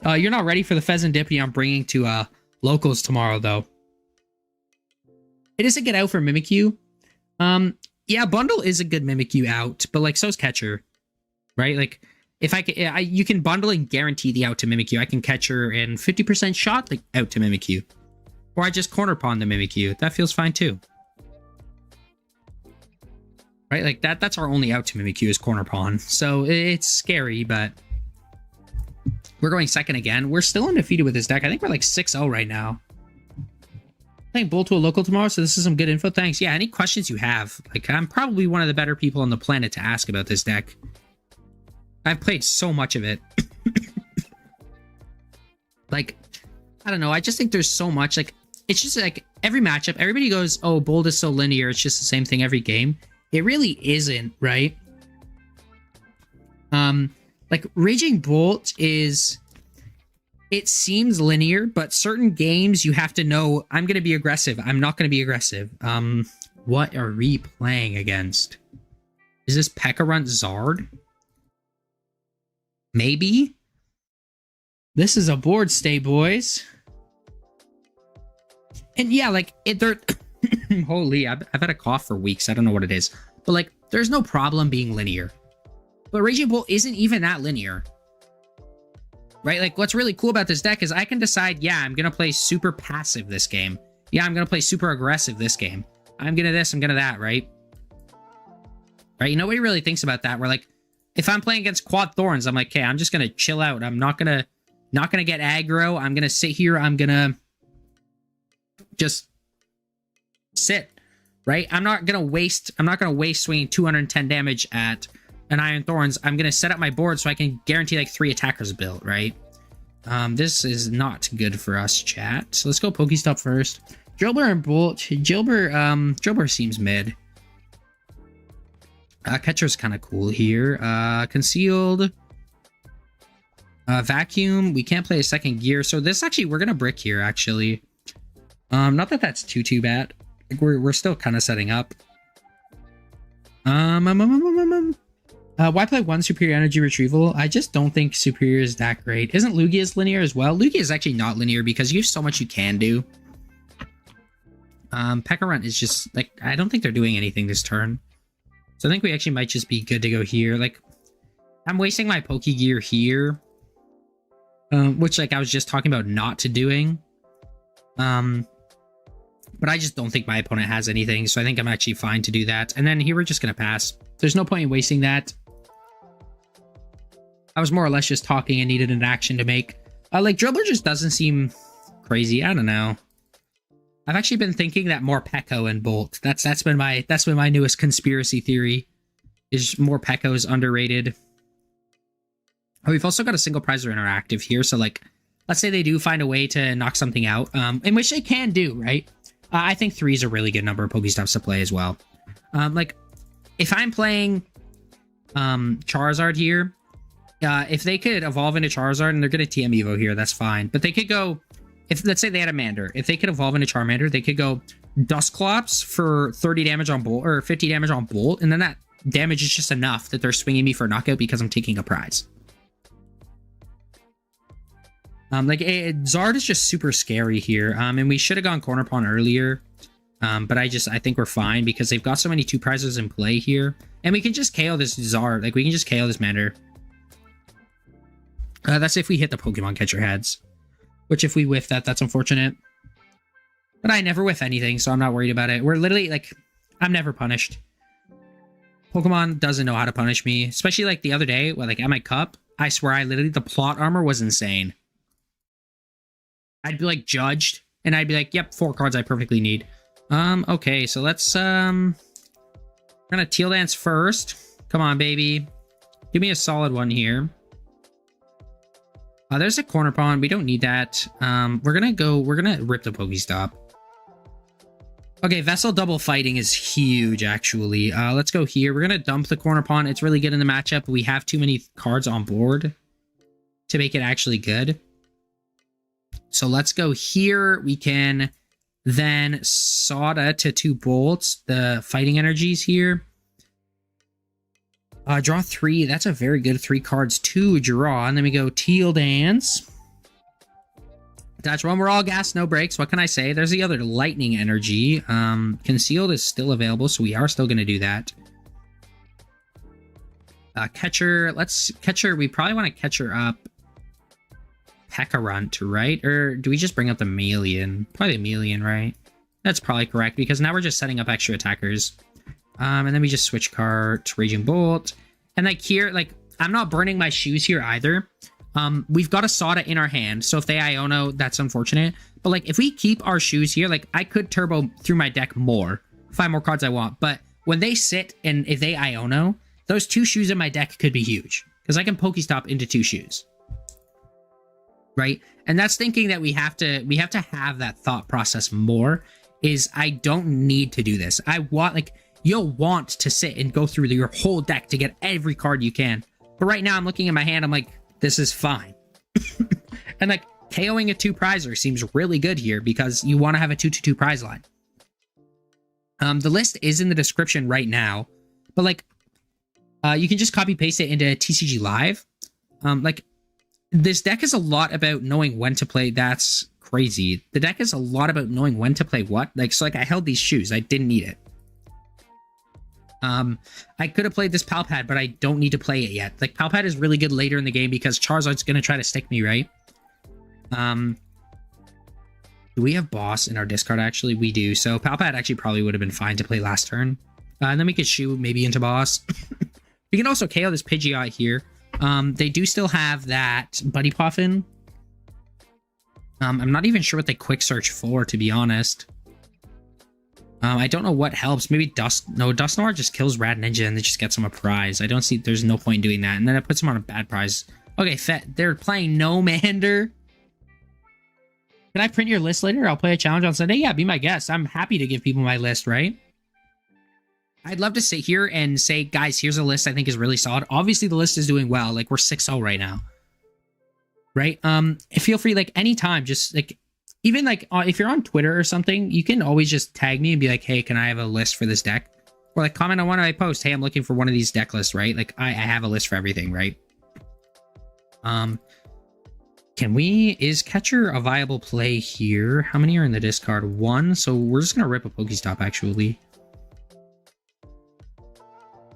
You're not ready for the Fezandipiti I'm bringing to locals tomorrow, though. It is a get out for Mimikyu. Yeah, Bundle is a good Mimikyu out, but like so's Catcher, right? Like if you can bundle and guarantee the out to Mimikyu. I can Catcher and 50% shot like out to Mimikyu, or I just corner pawn the Mimikyu. That feels fine too, right? Like that's our only out to Mimikyu is corner pawn. So it's scary, but we're going second again. We're still undefeated with this deck. I think we're like 6-0 right now. Playing Bull to a local tomorrow, so this is some good info. Thanks. Yeah, any questions you have? Like, I'm probably one of the better people on the planet to ask about this deck. I've played so much of it. Like, I don't know. I just think there's so much. Like, it's just like every matchup, everybody goes, oh, Bold is so linear. It's just the same thing every game. It really isn't, right? Like, Raging Bolt is... It seems linear, but certain games you have to know, I'm going to be aggressive. I'm not going to be aggressive. What are we playing against? Is this Pekarunt Zard? Maybe? This is a board stay, boys. And yeah, like, they're... Holy, I've had a cough for weeks. I don't know what it is. But, like, there's no problem being linear. But Raging Bolt isn't even that linear. Right? Like, what's really cool about this deck is I can decide, yeah, I'm going to play super passive this game. Yeah, I'm going to play super aggressive this game. I'm going to this, I'm going to that, right? Right? Nobody really thinks about that. We're like, if I'm playing against Quad Thorns, I'm like, okay, I'm just going to chill out. I'm not going to get aggro. I'm going to sit here. I'm going to just sit, right? I'm not going to waste swinging 210 damage at an Iron Thorns. I'm going to set up my board so I can guarantee like 3 attackers built, right? This is not good for us, chat. So let's go PokéStop first. Drillbur and Bolt. Drillbur seems mid. Catcher's kind of cool here. Concealed. Vacuum. We can't play a second gear. So this actually, we're going to brick here, actually. Not that that's too bad. Like we're still kind of setting up. Why play 1 Superior Energy Retrieval? I just don't think Superior is that great. Isn't Lugia's linear as well? Lugia is actually not linear because you have so much you can do. Pekarunt is just, like, I don't think they're doing anything this turn. So I think we actually might just be good to go here. Like, I'm wasting my Pokégear here. Which, like, I was just talking about not to doing. But I just don't think my opponent has anything, so I think I'm actually fine to do that. And then here we're just going to pass. There's no point in wasting that. I was more or less just talking and needed an action to make. Like, Dribbler just doesn't seem crazy. I don't know. I've actually been thinking that more Pekko and Bolt. That's been my newest conspiracy theory. Is more Pekko is underrated. Oh, we've also got a single prizer interactive here, so like, let's say they do find a way to knock something out, in which they can do, right? I think 3 is a really good number of Pokéstops to play as well. Like, if I'm playing Charizard here, If they could evolve into Charizard, and they're going to TM Evo here, that's fine. But they could go, if let's say they had a Mander, if they could evolve into Charmander, they could go Dusclops for 30 damage on Bolt, or 50 damage on Bolt, and then that damage is just enough that they're swinging me for a knockout because I'm taking a prize. Zard is just super scary here, and we should have gone Cornerstone earlier, but I think we're fine because they've got so many 2 prizes in play here, and we can just KO this Zard, like we can just KO this Mander. That's if we hit the Pokemon Catcher heads, which if we whiff that, that's unfortunate, but I never whiff anything, so I'm not worried about it. We're literally, like, I'm never punished. Pokemon doesn't know how to punish me, especially like the other day, like at my cup, I swear I literally, the plot armor was insane. I'd be like judged, and I'd be like, yep, 4 cards I perfectly need. Okay, so let's, we're gonna Teal Dance first. Come on, baby. Give me a solid one here. There's a Cornerstone. We don't need that. We're gonna rip the PokéStop. Okay, Vessel double fighting is huge, actually. Let's go here. We're gonna dump the Cornerstone. It's really good in the matchup, but we have too many cards on board to make it actually good. So let's go here. We can then Sada to 2 bolts, the fighting energies here. Draw 3. That's a very good 3 cards to draw. And then we go Teal Dance. Attach 1. We're all gas, no breaks. What can I say? There's the other lightning energy. Concealed is still available, so we are still going to do that. Catcher. Let's Catcher. We probably want to Catcher up Pekarunt, right? Or do we just bring up the Melian? Probably the Melian, right? That's probably correct, because now we're just setting up extra attackers. And then we just Switch Cart, Raging Bolt. And like here, like, I'm not burning my shoes here either. We've got a Sada in our hand, so if they Iono, that's unfortunate. But like, if we keep our shoes here, like, I could turbo through my deck more. 5 more cards I want. But when they sit and if they Iono, those 2 shoes in my deck could be huge. Because I can PokéStop into 2 shoes. Right? And that's thinking that we have to have that thought process more, is I don't need to do this. I want, like, you'll want to sit and go through your whole deck to get every card you can. But right now I'm looking at my hand, I'm like, this is fine. And like, KOing a 2 prizer seems really good here because you want to have a 2-2 prize line. The list is in the description right now, but like, you can just copy paste it into TCG Live. Like, this deck is a lot about knowing when to play. That's crazy. The deck is a lot about knowing when to play what. Like, so like, I held these shoes. I didn't need it. I could have played this Pal Pad, but I don't need to play it yet. Like, Pal Pad is really good later in the game because Charizard's going to try to stick me, right? Do we have Boss in our discard, actually? We do. So Pal Pad actually probably would have been fine to play last turn. And then we could shoot maybe into Boss. We can also KO this Pidgeot here. They do still have that Buddy Puffin. I'm not even sure what they quick search for, to be honest. I don't know what helps. Maybe Dusknoir just kills Rad Ninja and they just gets him a prize. I don't see, there's no point in doing that. And then it puts him on a bad prize. Okay, they're playing no Mander. Can I print your list later? I'll play a challenge on Sunday. Yeah, be my guest. I'm happy to give people my list, right? I'd love to sit here and say, guys, here's a list I think is really solid. Obviously, the list is doing well. Like, we're 6-0 right now. Right? Feel free, like, anytime, just, like, even, like, if you're on Twitter or something, you can always just tag me and be like, hey, can I have a list for this deck? Or, like, comment on one of my posts. Hey, I'm looking for one of these deck lists, right? Like, I have a list for everything, right? Is Catcher a viable play here? How many are in the discard? 1. So we're just going to rip a PokéStop, actually.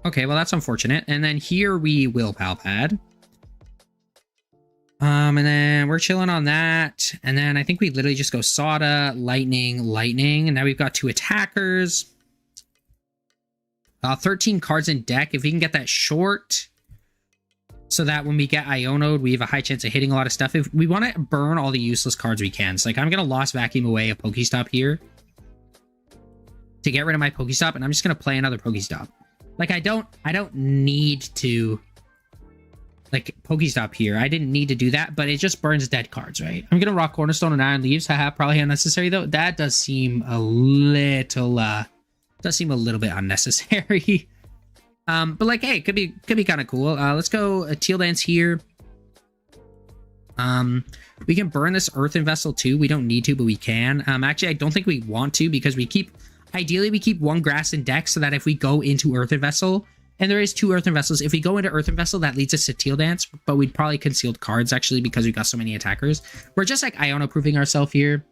Okay, well, that's unfortunate. And then here we will Pal Pad. And then we're chilling on that. And then I think we literally just go Sada, Lightning, Lightning. And now we've got 2 attackers. 13 cards in deck. If we can get that short, so that when we get Iono'd, we have a high chance of hitting a lot of stuff. If we want to burn all the useless cards we can. So, like, I'm going to Lost Vacuum away a PokéStop here to get rid of my PokéStop. And I'm just going to play another PokéStop. Like, I don't need to, like, PokéStop here. I didn't need to do that, but it just burns dead cards, right? I'm gonna rock Cornerstone and Iron Leaves. Haha, probably unnecessary, though. That does seem a little, bit unnecessary. But like, hey, it could be kind of cool. Let's go a Teal Dance here. We can burn this Earthen Vessel too. We don't need to, but we can. Actually, I don't think we want to because ideally we keep one grass in deck so that if we go into Earthen Vessel, and there is 2 Earthen Vessels, if we go into Earthen Vessel, that leads us to Teal Dance, but we'd probably concealed cards actually because we got so many attackers. We're just like Iono proofing ourselves here.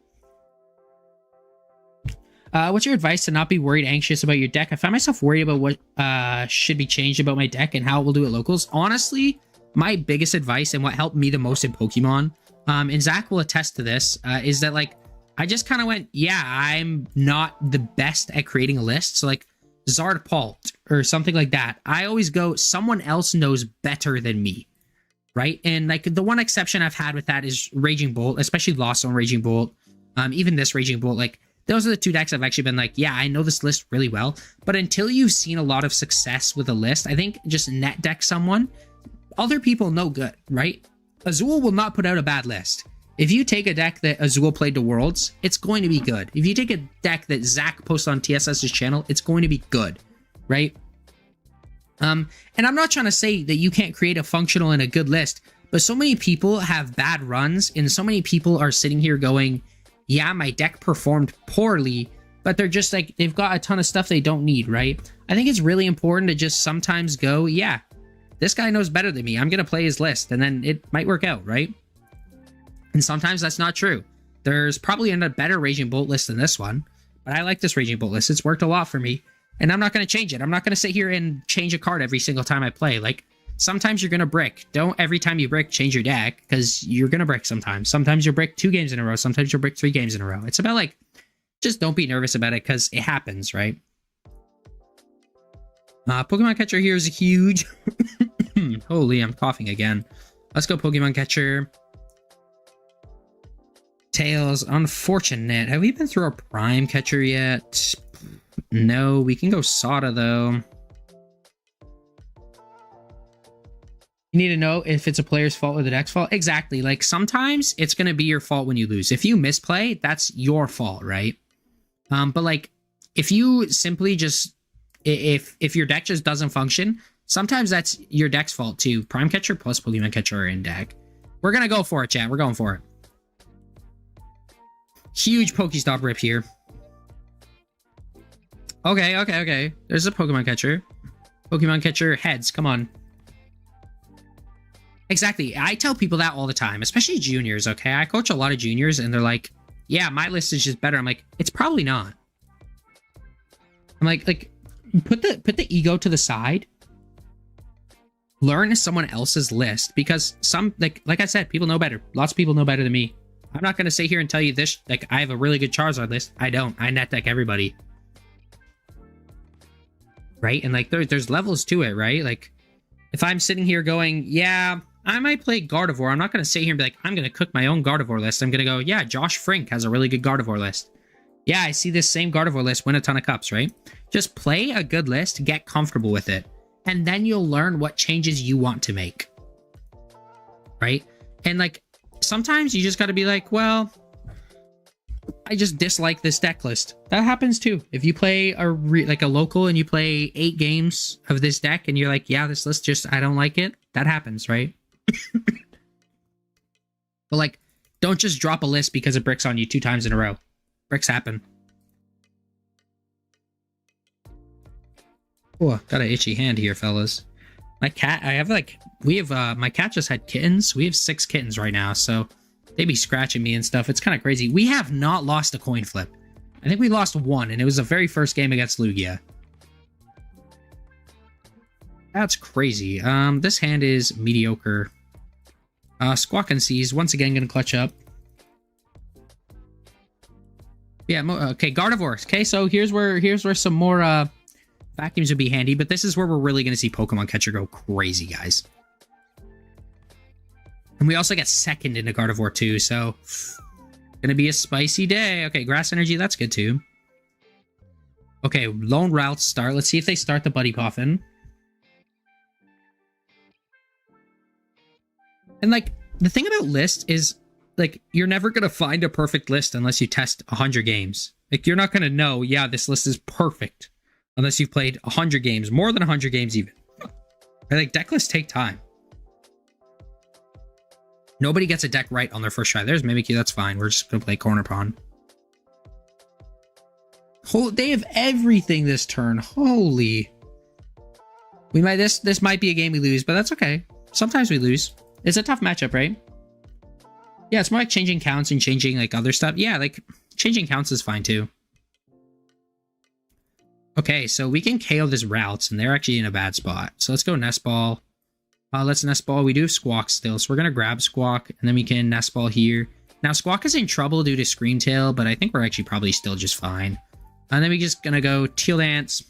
What's your advice to not be worried, anxious about your deck? I find myself worried about what should be changed about my deck and how it will do at locals. Honestly, my biggest advice and what helped me the most in Pokemon, and Zach will attest to this, is that like I just kind of went, yeah, I'm not the best at creating a list. So like Zard Palt or something like that. I always go, someone else knows better than me, right? And like the one exception I've had with that is Raging Bolt, especially Lost on Raging Bolt. Even this Raging Bolt, like those are the 2 decks I've actually been like, yeah, I know this list really well. But until you've seen a lot of success with a list, I think just net deck someone. Other people know good, right? Azul will not put out a bad list. If you take a deck that Azul played to Worlds, it's going to be good. If you take a deck that Zach posted on TSS's channel, it's going to be good, right? And I'm not trying to say that you can't create a functional and a good list, but so many people have bad runs, and so many people are sitting here going, yeah, my deck performed poorly, but they're just like, they've got a ton of stuff they don't need, right? I think it's really important to just sometimes go, yeah, this guy knows better than me. I'm going to play his list, and then it might work out, right? And sometimes that's not true. There's probably a better Raging Bolt list than this one, but I like this Raging Bolt list. It's worked a lot for me, and I'm not going to change it. I'm not going to sit here and change a card every single time I play. Like, sometimes you're going to brick. Don't every time you brick, change your deck, because you're going to brick sometimes. Sometimes you'll brick 2 games in a row. Sometimes you'll brick 3 games in a row. It's about, like, just don't be nervous about it, because it happens, right? Pokemon Catcher here is huge. Holy, I'm coughing again. Let's go Pokemon Catcher. Tails, unfortunate. Have we been through a Prime Catcher yet? No, we can go Sada, though. You need to know if it's a player's fault or the deck's fault. Exactly. Like, sometimes it's going to be your fault when you lose. If you misplay, that's your fault, right? But, like, if you simply just... If your deck just doesn't function, sometimes that's your deck's fault, too. Prime Catcher plus Pokemon Catcher are in deck. We're going to go for it, chat. We're going for it. Huge PokéStop rip here. Okay. There's a Pokemon Catcher. Pokemon Catcher heads, come on. Exactly. I tell people that all the time, especially juniors, okay? I coach a lot of juniors, and they're like, yeah, my list is just better. I'm like, it's probably not. I'm like, put the ego to the side. Learn someone else's list, because some, like I said, people know better. Lots of people know better than me. I'm not going to sit here and tell you this, like, I have a really good Charizard list. I don't. I net deck everybody. Right? And, like, there's levels to it, right? Like, if I'm sitting here going, yeah, I might play Gardevoir, I'm not going to sit here and be like, I'm going to cook my own Gardevoir list. I'm going to go, yeah, Josh Frink has a really good Gardevoir list. Yeah, I see this same Gardevoir list win a ton of cups, right? Just play a good list, get comfortable with it, and then you'll learn what changes you want to make. Right? And, like, sometimes you just got to be like, well, I just dislike this deck list. That happens too. If you play a local and you play 8 games of this deck and you're like, yeah, this list just, I don't like it. That happens, right? But, like, don't just drop a list because it bricks on you 2 times in a row. Bricks happen. Oh, got an itchy hand here, fellas. My cat, my cat just had kittens. We have 6 kittens right now, so they be scratching me and stuff. It's kind of crazy. We have not lost a coin flip. I think we lost 1, and it was the very first game against Lugia. That's crazy. This hand is mediocre. Squawkabilly once again gonna clutch up. Yeah, okay, Gardevoir. Okay, so here's where some more vacuums would be handy, but this is where we're really gonna see Pokemon Catcher go crazy, guys. And we also get second into Gardevoir too, so gonna be a spicy day. Okay, Grass Energy, that's good too. Okay, Lone Route start. Let's see if they start the Buddy Poffin. And, like, the thing about list is, like, you're never going to find a perfect list unless you test 100 games. Like, you're not going to know, yeah, this list is perfect Unless you've played 100 games, more than 100 games even. I think deck lists take time. Nobody gets a deck right on their first try. There's Mimikyu, that's fine. We're just gonna play Cornerstone. They have everything this turn. Holy. We might this might be a game we lose, but that's okay. Sometimes we lose. It's a tough matchup, right? Yeah, it's more like changing counts and changing like other stuff. Yeah, like changing counts is fine too. Okay, so we can KO this routes, and they're actually in a bad spot. So let's go Nest Ball. Let's Nest Ball. We do have Squawk still, so we're going to grab Squawk, and then we can Nest Ball here. Now, Squawk is in trouble due to Screamtail, but I think we're actually probably still just fine. And then we're just going to go Teal Dance.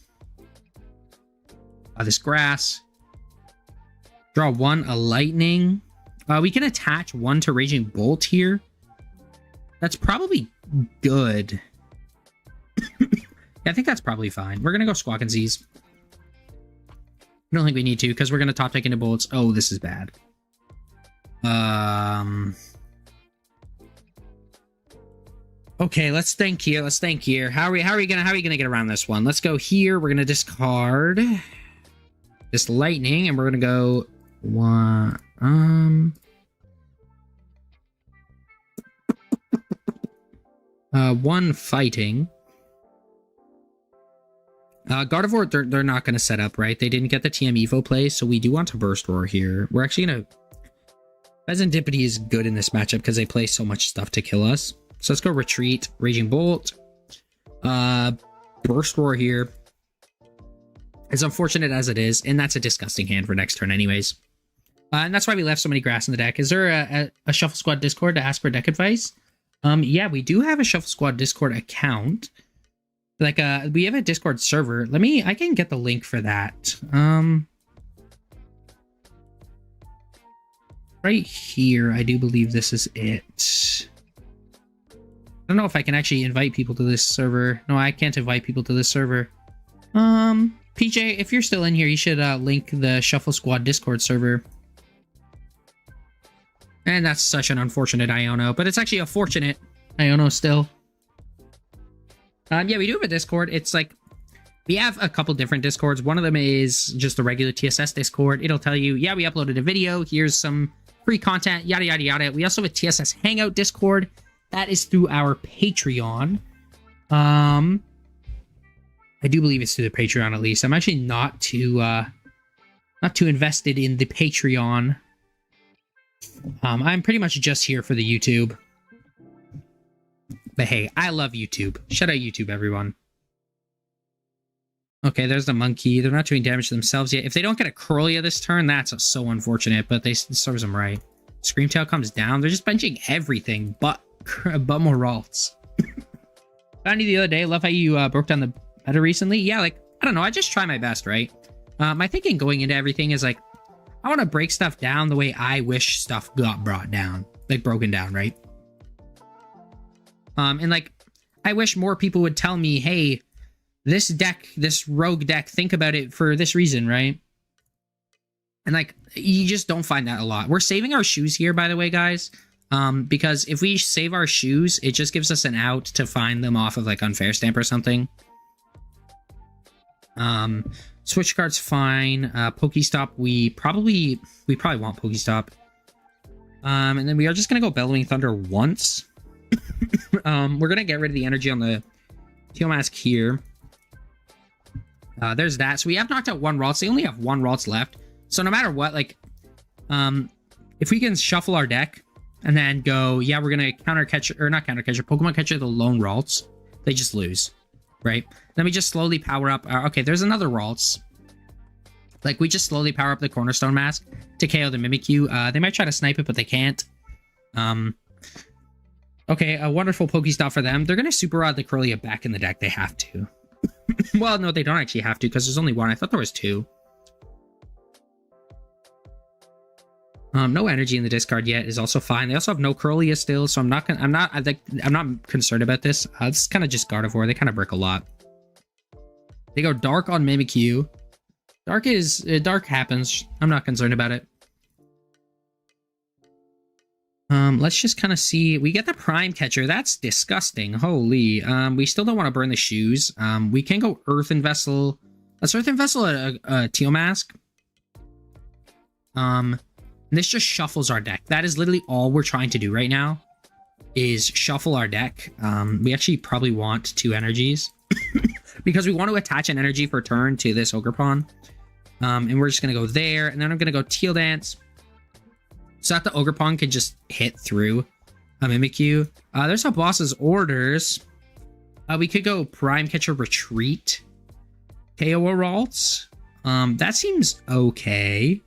This Grass. Draw one, a Lightning. We can attach one to Raging Bolt here. That's probably good. Yeah, I think that's probably fine. We're going to go Squawk and Z's. I don't think we need to, because we're going to top deck into Bolts. Oh, this is bad. Okay, let's think here. Let's think here. How are we gonna get around this one? Let's go here. We're gonna discard this Lightning, and we're gonna go one. One Fighting. Gardevoir, they're not going to set up, right? They didn't get the TM Evo play, so we do want to Burst Roar here. We're actually going to... Fezandipiti is good in this matchup because they play so much stuff to kill us. So let's go Retreat, Raging Bolt. Burst Roar here. As unfortunate as it is, and that's a disgusting hand for next turn anyways. And that's why we left so many grass in the deck. Is there a Shuffle Squad Discord to ask for deck advice? Yeah, we do have a Shuffle Squad Discord account. Like, we have a Discord server. I can get the link for that. Right here, I do believe this is it. I don't know if I can actually invite people to this server. No, I can't invite people to this server. PJ, if you're still in here, you should link the Shuffle Squad Discord server. And that's such an unfortunate Iono, but it's actually a fortunate Iono still. Yeah, we do have a Discord. It's like, we have a couple different Discords. One of them is just the regular TSS Discord. It'll tell you, yeah, we uploaded a video. Here's some free content, yada, yada, yada. We also have a TSS Hangout Discord. That is through our Patreon. I do believe it's through the Patreon at least. I'm actually not too invested in the Patreon. I'm pretty much just here for the YouTube. But hey, I love YouTube. Shout out YouTube, everyone. Okay, there's the monkey. They're not doing damage to themselves yet. If they don't get a Corollia this turn, that's so unfortunate, but it serves them right. Screamtail comes down. They're just benching everything but more Ralts. Found you the other day. Love how you broke down the meta recently. Yeah, like, I don't know. I just try my best, right? My thinking going into everything is like, I want to break stuff down the way I wish stuff got brought down. Like, broken down, right? And like, I wish more people would tell me, hey, this deck, this rogue deck, think about it for this reason, right? And like, you just don't find that a lot. We're saving our shoes here, by the way, guys. Because if we save our shoes, it just gives us an out to find them off of like Unfair Stamp or something. Switch Cart's fine. PokéStop, we probably want PokéStop. And then we are just gonna go Bellowing Thunder once. We're gonna get rid of the energy on the Teal Mask here. There's that. So we have knocked out one Ralts. They only have one Ralts left. So no matter what, like, if we can shuffle our deck and then go, yeah, we're gonna counter catcher, or not counter catcher, Pokemon Catcher the lone Ralts, they just lose, right? Then we just slowly power up. Okay, there's another Ralts. Like, we just slowly power up the Cornerstone Mask to KO the Mimikyu. They might try to snipe it, but they can't. Okay, a wonderful PokéStop for them. They're going to Super Rod the Corollia back in the deck. They have to. Well, no, they don't actually have to, because there's only one. I thought there was two. No energy in the discard yet is also fine. They also have no Corollia still, so I'm not concerned about this. This is kind of just Gardevoir. They kind of brick a lot. They go Dark on Mimikyu. Dark happens. I'm not concerned about it. Let's just kind of see. We get the Prime Catcher. That's disgusting. Holy. We still don't want to burn the shoes. We can go Earthen Vessel. Let's Earthen Vessel a Teal Mask. This just shuffles our deck. That is literally all we're trying to do right now, is shuffle our deck. We actually probably want 2 energies because we want to attach an energy for turn to this Ogerpon. And we're just going to go there, and then I'm going to go Teal Dance so that the Ogerpon can just hit through a Mimikyu. There's a boss's orders. We could go Prime Catcher Retreat, KO Ralts. That seems okay.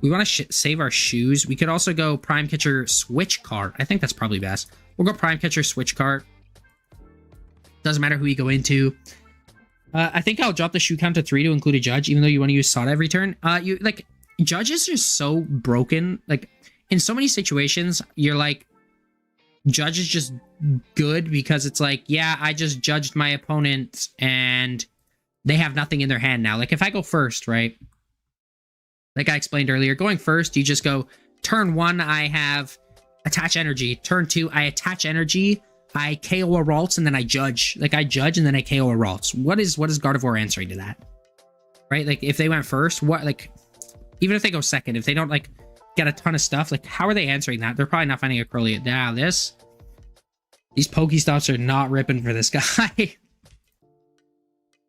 We want to save our shoes. We could also go Prime Catcher Switch Cart. I think that's probably best. We'll go Prime Catcher Switch Cart. Doesn't matter who we go into. I think I'll drop the shoe count to 3 to include a Judge, even though you want to use Sada every turn. Judge is just so broken. Like, in so many situations, you're like, Judge is just good because it's like, yeah, I just judged my opponent and they have nothing in their hand now. Like, if I go first, right? Like I explained earlier, going first, you just go, turn 1, I have attach energy. Turn 2, I attach energy. I KO a Ralts, and then I judge. Like, I judge, and then I KO a Ralts. What is Gardevoir answering to that? Right? Like, if they went first, what, like, even if they go second, if they don't, like, get a ton of stuff, like, how are they answering that? They're probably not finding a Curly. Now, these PokéStops are not ripping for this guy.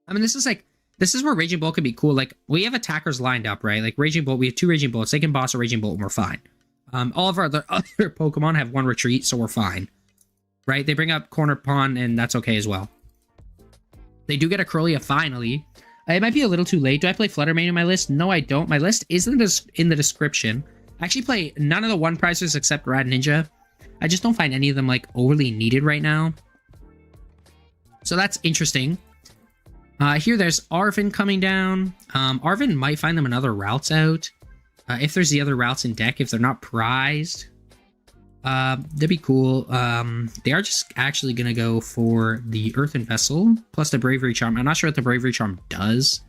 I mean, this is where Raging Bolt could be cool. Like, we have attackers lined up, right? Like, Raging Bolt, we have 2 Raging Bolts. They can boss a Raging Bolt, and we're fine. All of our other Pokemon have 1 retreat, so we're fine. Right? They bring up Cornerstone, and that's okay as well. They do get a Curlia finally. It might be a little too late. Do I play Fluttermane in my list? No, I don't. My list is in the description. I actually play none of the 1 prizes except Rad Ninja. I just don't find any of them, like, overly needed right now. So that's interesting. Here there's Arvin coming down. Arvin might find them another routes out. If there's the other routes in deck, if they're not prized. That'd be cool. They are just actually gonna go for the Earthen Vessel plus the Bravery Charm. I'm not sure what the Bravery Charm does.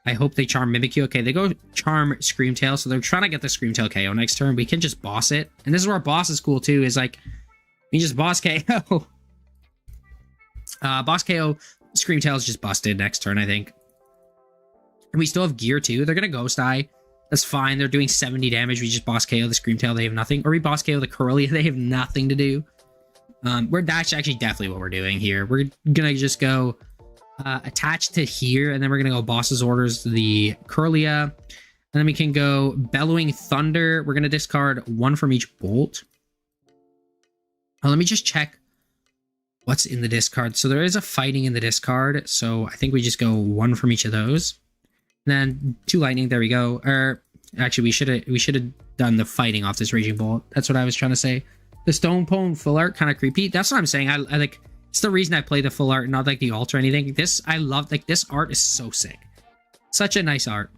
I hope they charm Mimikyu. Okay, they go charm Screamtail, so they're trying to get the Screamtail KO next turn. We can just boss it. And this is where boss is cool too, is like, we just boss KO. Boss KO, Screamtail is just busted next turn, I think. And we still have gear too. They're gonna Ghost Eye. That's fine. They're doing 70 damage. We just boss KO the Screamtail. They have nothing. Or we boss KO the Curly. They have nothing to do. That's actually definitely what we're doing here. We're gonna just go attach to here, and then we're gonna go boss's orders the Curlia, and then we can go Bellowing Thunder. We're gonna discard 1 from each bolt. Let me just check what's in the discard. So there is a fighting in the discard, so I think we just go 1 from each of those. And then 2 lightning, there we go. Or actually, we should have done the fighting off this Raging Bolt. That's what I was trying to say. The Stone Pone full art kind of creepy. That's what I'm saying. I like. It's the reason I play the full art, not like the alt or anything. This I love. Like, this art is so sick. Such a nice art.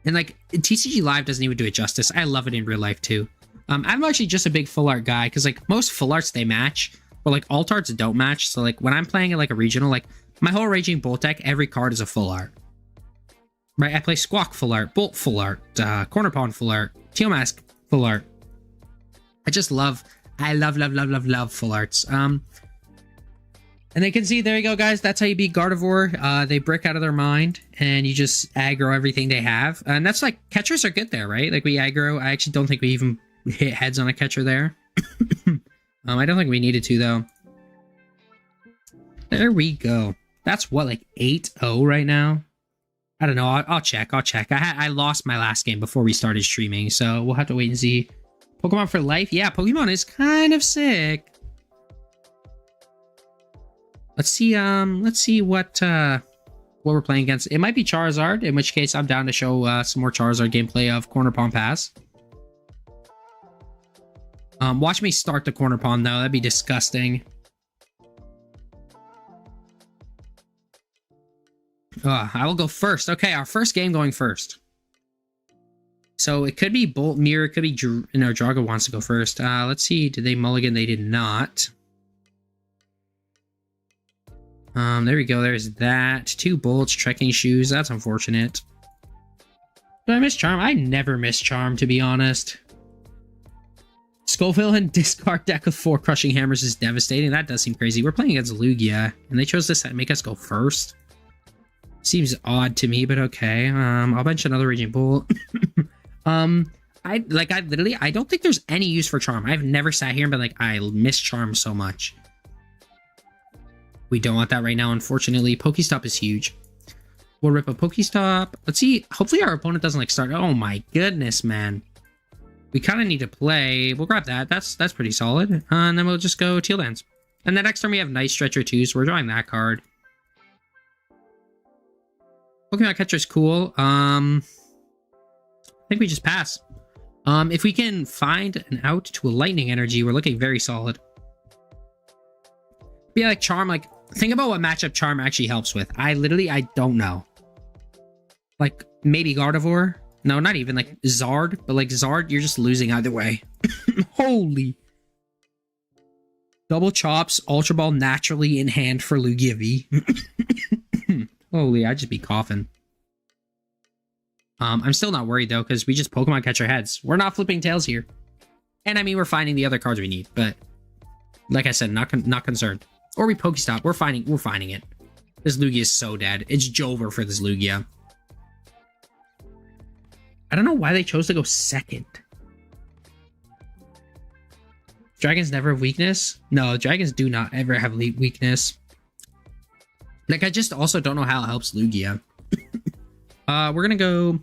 And like, TCG Live doesn't even do it justice. I love it in real life too. I'm actually just a big full art guy because like most full arts they match, but like alt arts don't match. So like when I'm playing it like a regional, like my whole Raging Bolt deck, every card is a full art. Right, I play Squawk full art, Bolt full art, Cornerstone full art, Teal Mask full art. I love full arts. And they can see, there you go, guys. That's how you beat Gardevoir. They brick out of their mind, and you just aggro everything they have. And that's like, catchers are good there, right? Like, we aggro. I actually don't think we even hit heads on a catcher there. I don't think we needed to, though. There we go. That's what, like 8-0 right now? I don't know. I'll check. I lost my last game before we started streaming, so we'll have to wait and see. Pokemon for life? Yeah, Pokemon is kind of sick. Let's see what we're playing against. It might be Charizard, in which case I'm down to show some more Charizard gameplay of Cornerstone Pass. Watch me start the Cornerstone though. That'd be disgusting. I will go first. Okay, our first game going first. So it could be Bolt Mirror, it could be Drago wants to go first. Let's see, did they mulligan? They did not. There we go, there's that. 2 bolts, Trekking Shoes, that's unfortunate. Did I miss Charm? I never miss Charm, to be honest. Scoville and discard deck with 4 Crushing Hammers is devastating. That does seem crazy. We're playing against Lugia, and they chose to make us go first. Seems odd to me, but okay. I'll bench another Raging Bull. I don't think there's any use for Charm. I've never sat here and been like, I miss Charm so much. We don't want that right now, unfortunately. PokéStop is huge. We'll rip a PokéStop. Let's see. Hopefully our opponent doesn't like start. Oh my goodness, man. We kind of need to play. We'll grab that. That's pretty solid. And then we'll just go Teal Dance. And then next turn we have Night Stretcher too, so we're drawing that card. Pokemon Catcher is cool. I think we just pass. If we can find an out to a Lightning Energy, we're looking very solid. Yeah, like Charm, like, think about what matchup Charm actually helps with. I don't know. Like, maybe Gardevoir? No, not even, like, Zard. But, like, Zard, you're just losing either way. Holy. Double Chops, Ultra Ball naturally in hand for Lugia V. Holy, I'd just be coughing. I'm still not worried, though, because we just Pokemon Catcher heads. We're not flipping tails here. And, I mean, we're finding the other cards we need, but... Like I said, not concerned. Or we PokéStop. We're finding it. This Lugia is so dead. It's Jover for this Lugia. I don't know why they chose to go second. Dragons never have weakness? No, dragons do not ever have weakness. Like, I just also don't know how it helps Lugia. We're gonna go...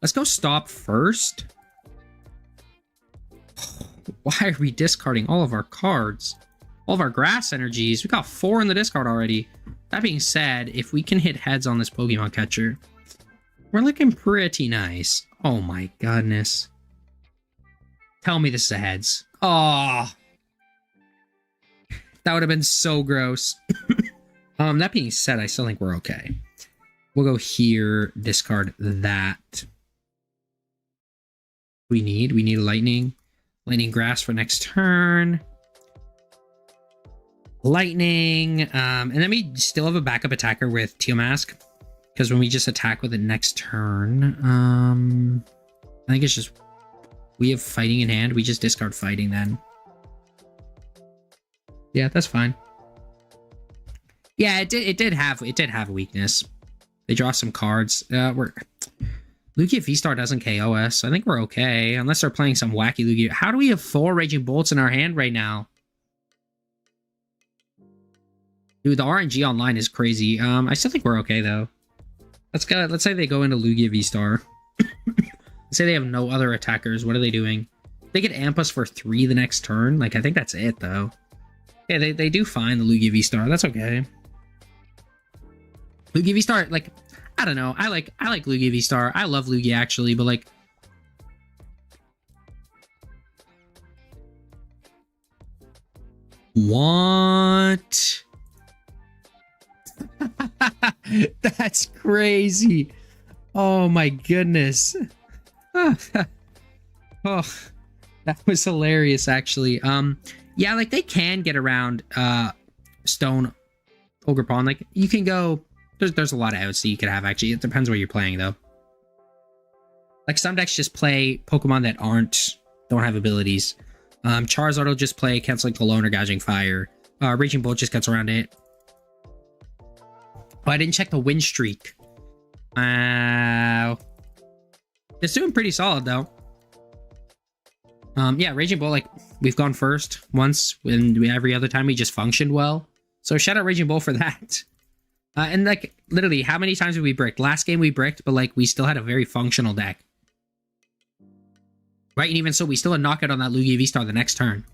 Let's go stop first. Why are we discarding all of our cards? All of our grass energies. We got 4 in the discard already. That being said, if we can hit heads on this Pokemon Catcher, we're looking pretty nice. Oh my goodness. Tell me this is a heads. Oh, that would have been so gross. That being said, I still think we're okay. We'll go here, discard that. We need a lightning. Lightning grass for next turn. Lightning. And then we still have a backup attacker with Teal Mask. Because when we just attack with it next turn, I think it's just... We have fighting in hand. We just discard fighting then. Yeah, that's fine. Yeah, it did have a weakness. They draw some cards. Lugia V-Star doesn't KO us. I think we're okay. Unless they're playing some wacky Lugia. How do we have 4 Raging Bolts in our hand right now? Dude, the RNG online is crazy. I still think we're okay, though. Let's say they go into Lugia V-Star. Let's say they have no other attackers. What are they doing? They could amp us for 3 the next turn. Like, I think that's it, though. Yeah, they do fine, the Lugia V-Star. That's okay. Lugia V-Star, like... I don't know. I like Lugia V-Star. I love Lugia, actually, but, like... What? That's crazy. Oh, my goodness. Oh, that was hilarious, actually. Yeah, like, they can get around, Stone Ogerpon. Like, you can go... There's a lot of outs that you could have, actually. It depends what you're playing, though. Like, some decks just play Pokemon that don't have abilities. Charizard will just play Canceling Cologne or Gouging Fire. Raging Bolt just gets around it. Oh, I didn't check the win streak. Wow. It's doing pretty solid, though. Yeah, Raging Bolt, like, we've gone first once, and every other time we just functioned well. So shout out Raging Bolt for that. And, like, literally, how many times did we brick? Last game we bricked, but, like, we still had a very functional deck. Right? And even so, we still had knockout on that Lugia V-Star the next turn.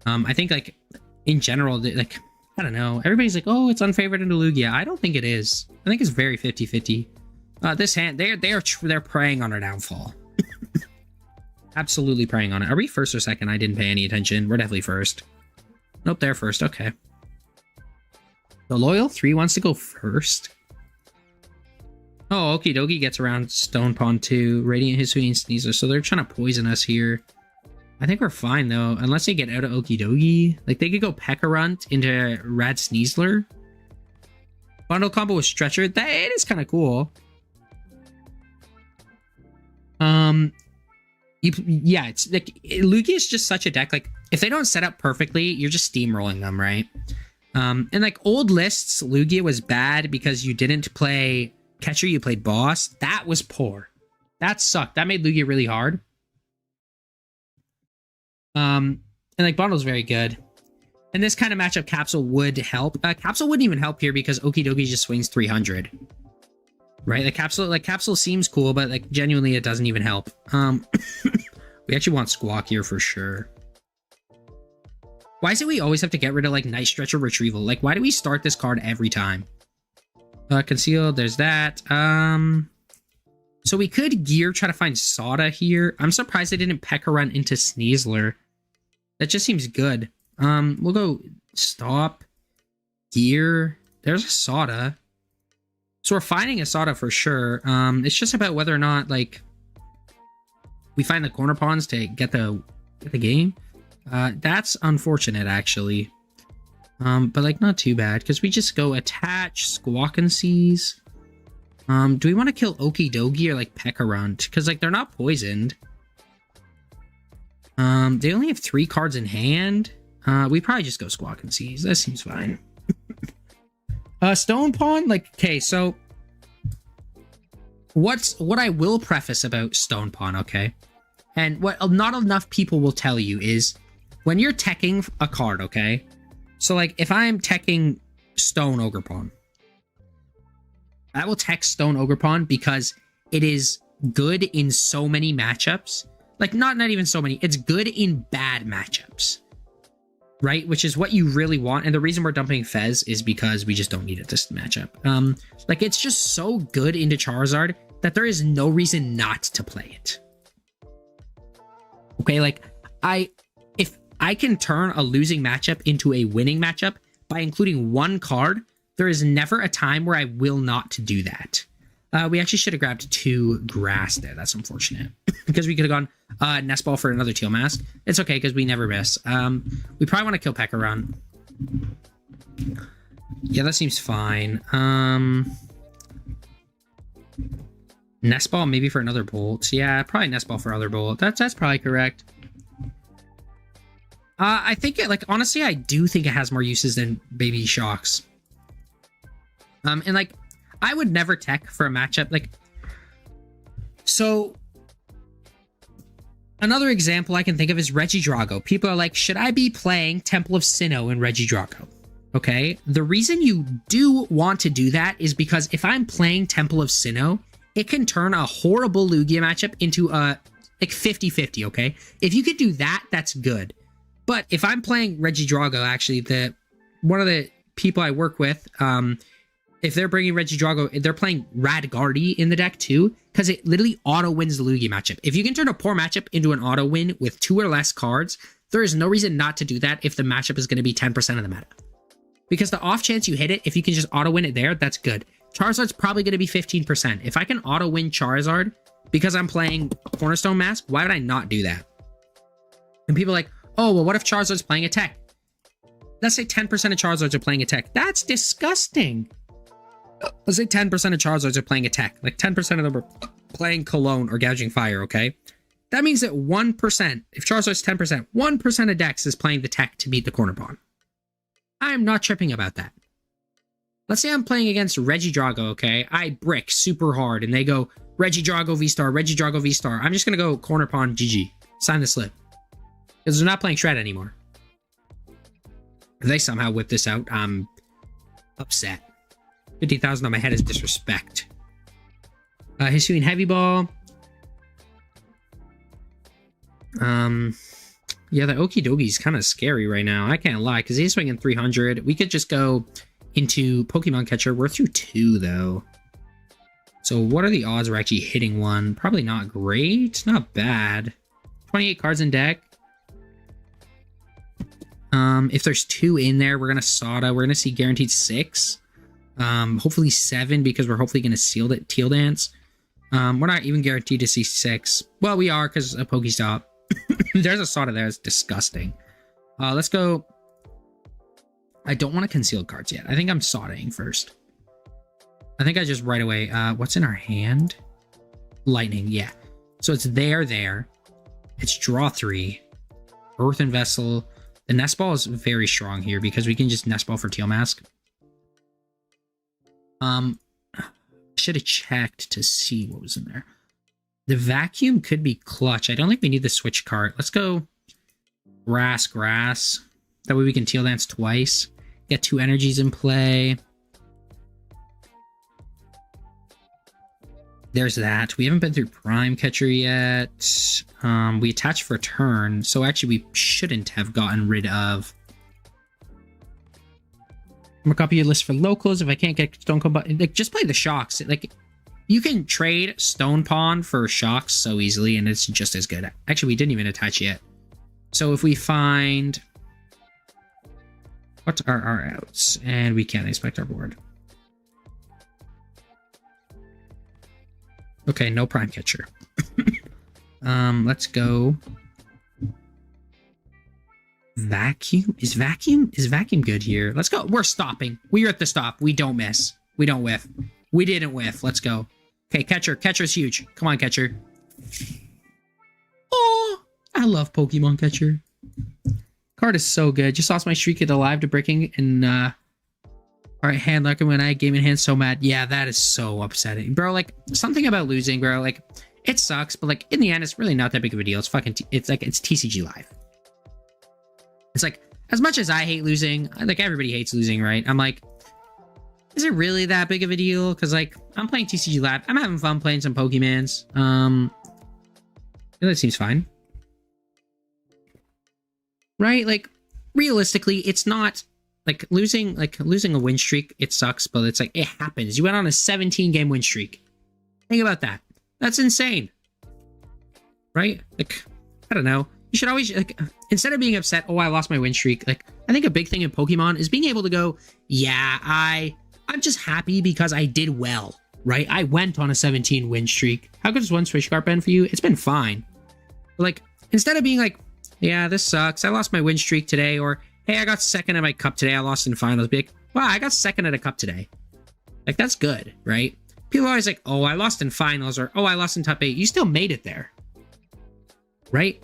I think, like, in general, like, I don't know. Everybody's like, oh, it's unfavored into Lugia. I don't think it is. I think it's very 50-50. This hand, they're preying on our downfall. Absolutely preying on it. Are we first or second? I didn't pay any attention. We're definitely first. Nope, they're first. Okay. The Loyal 3 wants to go first. Oh, Okie Dokie gets around Stone Pond too. Radiant Hisui and Sneasler. So they're trying to poison us here. I think we're fine though. Unless they get out of Okie Dokie. Like they could go Pekkarunt into Rad Sneasler. Bundle combo with Stretcher. That it is kind of cool. Yeah, it's like Lugia is just such a deck. Like if they don't set up perfectly, you're just steamrolling them, right? And like old lists, Lugia was bad because you didn't play catcher, you played boss. That was poor. That sucked. That made Lugia really hard. And like Bundle's very good. And this kind of matchup, Capsule would help. Capsule wouldn't even help here because Okidogi just swings 300. Right? The Capsule seems cool, but like genuinely it doesn't even help. We actually want Squawk here for sure. Why is it we always have to get rid of like Night Stretcher Retrieval? Like why do we start this card every time? Concealed, there's that. So we could gear, try to find Sada here. I'm surprised they didn't P.E.K.K.A run into Sneasler. That just seems good. We'll go stop, gear. There's a Sada. So we're finding a Sada for sure. It's just about whether or not like we find the corner pawns to get the game. That's unfortunate actually. But like not too bad because we just go attach Squawk and Seize. Do we want to kill Okidogi or like P.E.K.K.A run? Because like they're not poisoned. They only have 3 cards in hand. We probably just go Squawk and Seize. That seems fine. Stone Pawn, like, okay, so what I will preface about Stone Pawn, okay? And what not enough people will tell you is when you're teching a card, okay? So like if I'm teching Stone Ogerpon, I will tech Stone Ogerpon because it is good in so many matchups. Like not even so many, it's good in bad matchups. Right? Which is what you really want. And the reason we're dumping Fez is because we just don't need it this matchup. Like it's just so good into Charizard that there is no reason not to play it. Okay, like if I can turn a losing matchup into a winning matchup by including one card, there is never a time where I will not do that. We actually should have grabbed 2 grass there. That's unfortunate. Because we could have gone Nest Ball for another Teal Mask. It's okay because we never miss. We probably want to kill P.E.K.K.A run. Yeah, that seems fine. Nest Ball maybe for another Bolt. Yeah, probably Nest Ball for another Bolt. That's probably correct. I think it, like, honestly, I do think it has more uses than Baby Shocks. And like, I would never tech for a matchup. Like, so another example I can think of is Regidrago. People are like, should I be playing Temple of Sinnoh in Regidrago? Okay. The reason you do want to do that is because if I'm playing Temple of Sinnoh, it can turn a horrible Lugia matchup into a like 50-50. Okay. If you could do that, that's good. But if I'm playing Regidrago, actually, one of the people I work with, if they're bringing Regidrago, they're playing Radgardy in the deck too, because it literally auto wins the Lugia matchup. If you can turn a poor matchup into an auto win with 2 or less cards, there is no reason not to do that if the matchup is going to be 10% of the meta. Because the off chance you hit it, if you can just auto win it there, that's good. Charizard's probably going to be 15%. If I can auto win Charizard because I'm playing Cornerstone Mask, why would I not do that? And people are like, oh, well, what if Charizard's playing a tech? Let's say 10% of Charizards are playing a tech. That's disgusting. Let's say 10% of Charizards are playing attack. Like 10% of them are playing Cologne or Gouging Fire, okay? That means that 1%, if Charizard's 10%, 1% of decks is playing the tech to beat the corner pawn. I'm not tripping about that. Let's say I'm playing against Regidrago, okay? I brick super hard and they go Regidrago V-Star, Regidrago V-Star. I'm just going to go corner pawn GG. Sign the slip. Because they're not playing Shred anymore. If they somehow whip this out, I'm upset. 50,000 on my head is disrespect. He's shooting Heavy Ball. Yeah, the Okidogi is kind of scary right now. I can't lie, because he's swinging 300. We could just go into Pokemon Catcher. We're through 2, though. So what are the odds we're actually hitting one? Probably not great. Not bad. 28 cards in deck. If there's 2 in there, we're going to Sada. We're going to see guaranteed 6. Hopefully 7, because we're hopefully going to seal it Teal Dance. We're not even guaranteed to see 6. Well, we are, because of PokéStop. There's a Sada there. It's disgusting. Let's go. I don't want to conceal cards yet. I think I'm Sadaing first. I think I just right away. What's in our hand? Lightning, yeah. So it's there. It's draw 3. Earthen Vessel. The Nest Ball is very strong here because we can just Nest Ball for Teal Mask. Should have checked to see what was in there. The Vacuum could be clutch. I don't think we need the Switch Cart. Let's go grass. That way we can Teal Dance twice. Get 2 energies in play. There's that. We haven't been through Prime Catcher yet. We attached for a turn, so actually we shouldn't have gotten rid of. I'm gonna copy your list for locals. If I can't get Stone Pond, like just play the shocks. Like you can trade Stone Pond for shocks so easily, and it's just as good. Actually, we didn't even attach yet. So if we find what are our outs, and we can't inspect our board. Okay, no Prime Catcher. Let's go. Vacuum? Is vacuum good here? Let's go. We're stopping. We're at the stop. We don't miss. We don't whiff. We didn't whiff. Let's go. Okay, Catcher. Catcher's huge. Come on, Catcher. Oh, I love Pokemon Catcher. Card is so good. Just lost my streak at Alive to breaking and alright, hand luck when I game in hand, so mad. Yeah, that is so upsetting. Bro, like, something about losing, bro, like, it sucks, but, like, in the end, it's really not that big of a deal. It's fucking, it's TCG Live. It's like, as much as I hate losing, like, everybody hates losing, right? I'm like, is it really that big of a deal? Because, like, I'm playing TCG Live. I'm having fun playing some Pokemons. That seems fine. Right? Like, realistically, it's not... Like losing a win streak, it sucks, but it's like, it happens. You went on a 17-game win streak. Think about that. That's insane. Right? Like, I don't know. You should always, like, instead of being upset, oh, I lost my win streak, like, I think a big thing in Pokemon is being able to go, yeah, I'm just happy because I did well, right? I went on a 17 win streak. How good has one Switch Cart been for you? It's been fine. But, like, instead of being like, yeah, this sucks. I lost my win streak today, or hey, I got second at my cup today. I lost in finals. Be like, wow, I got second at a cup today. Like, that's good, right? People are always like, oh, I lost in finals, or oh, I lost in top 8. You still made it there, right?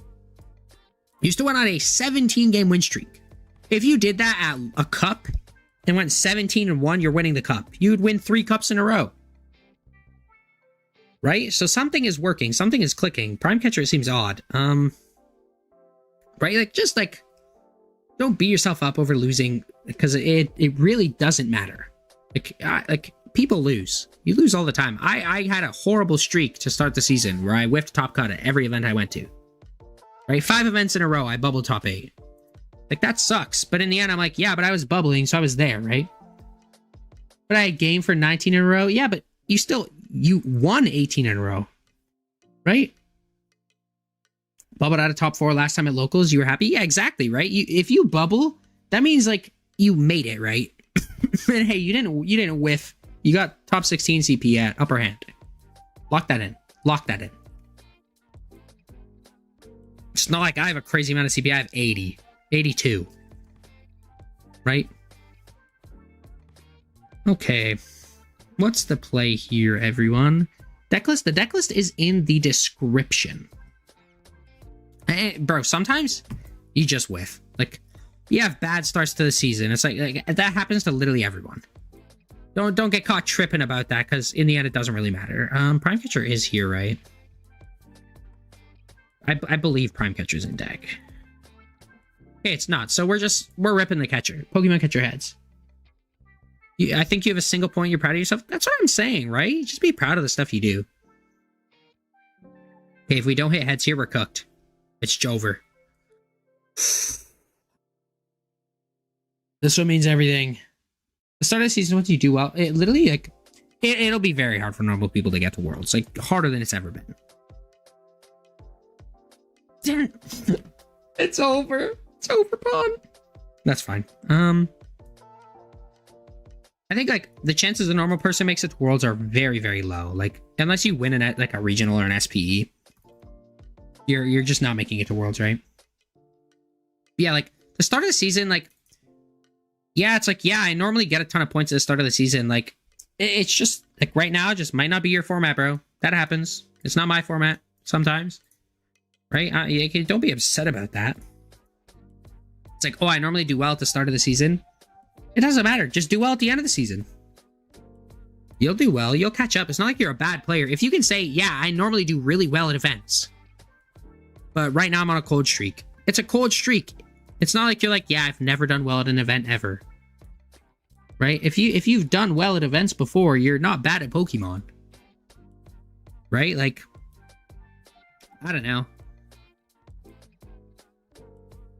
You still went on a 17-game win streak. If you did that at a cup and went 17-1, you're winning the cup. You'd win 3 cups in a row. Right? So something is working. Something is clicking. Prime Catcher seems odd. Right? Like, just like, don't beat yourself up over losing, because it really doesn't matter. Like people lose. You lose all the time. I had a horrible streak to start the season where I whiffed top cut at every event I went to. Right? 5 events in a row, I bubbled top 8. Like, that sucks. But in the end, I'm like, yeah, but I was bubbling, so I was there, right? But I had game for 19 in a row. Yeah, but you won 18 in a row. Right? Bubbled out of top 4 last time at locals. You were happy? Yeah, exactly, right? If you bubble, that means, like, you made it, right? And hey, you didn't whiff. You got top 16 CP at upper hand. Lock that in. Lock that in. It's not like I have a crazy amount of CP. I have 80. 82. Right? Okay. What's the play here, everyone? Deck list? The deck list is in the description. Bro, sometimes you just whiff. Like, you have bad starts to the season. It's like that happens to literally everyone. Don't get caught tripping about that, because in the end, it doesn't really matter. Prime Catcher is here, right? I believe Prime Catcher's in deck. Okay, it's not. So we're ripping the Catcher. Pokemon Catcher heads. I think you have a single point. You're proud of yourself. That's what I'm saying, right? Just be proud of the stuff you do. Okay, if we don't hit heads here, we're cooked. It's Jover. This one means everything. The start of the season, what do you do well? It literally, like, it'll be very hard for normal people to get to Worlds. Like, harder than it's ever been. It's over. It's over, Pon. That's fine. I think, like, the chances a normal person makes it to Worlds are very, very low. Like, unless you win like a regional or an SPE, you're just not making it to Worlds, right? Yeah, like, the start of the season, like, yeah, it's like, yeah, I normally get a ton of points at the start of the season. Like, it's just, like, right now, it just might not be your format, bro. That happens. It's not my format sometimes. right? Don't be upset about that. It's like, oh, I normally do well at the start of the season. It doesn't matter. Just do well at the end of the season. You'll do well. You'll catch up. It's not like you're a bad player. If you can say, yeah, I normally do really well at events, but right now I'm on a cold streak. It's a cold streak. It's not like you're like, yeah, I've never done well at an event ever. Right? If you've done well at events before, you're not bad at Pokemon. Right? Like, I don't know.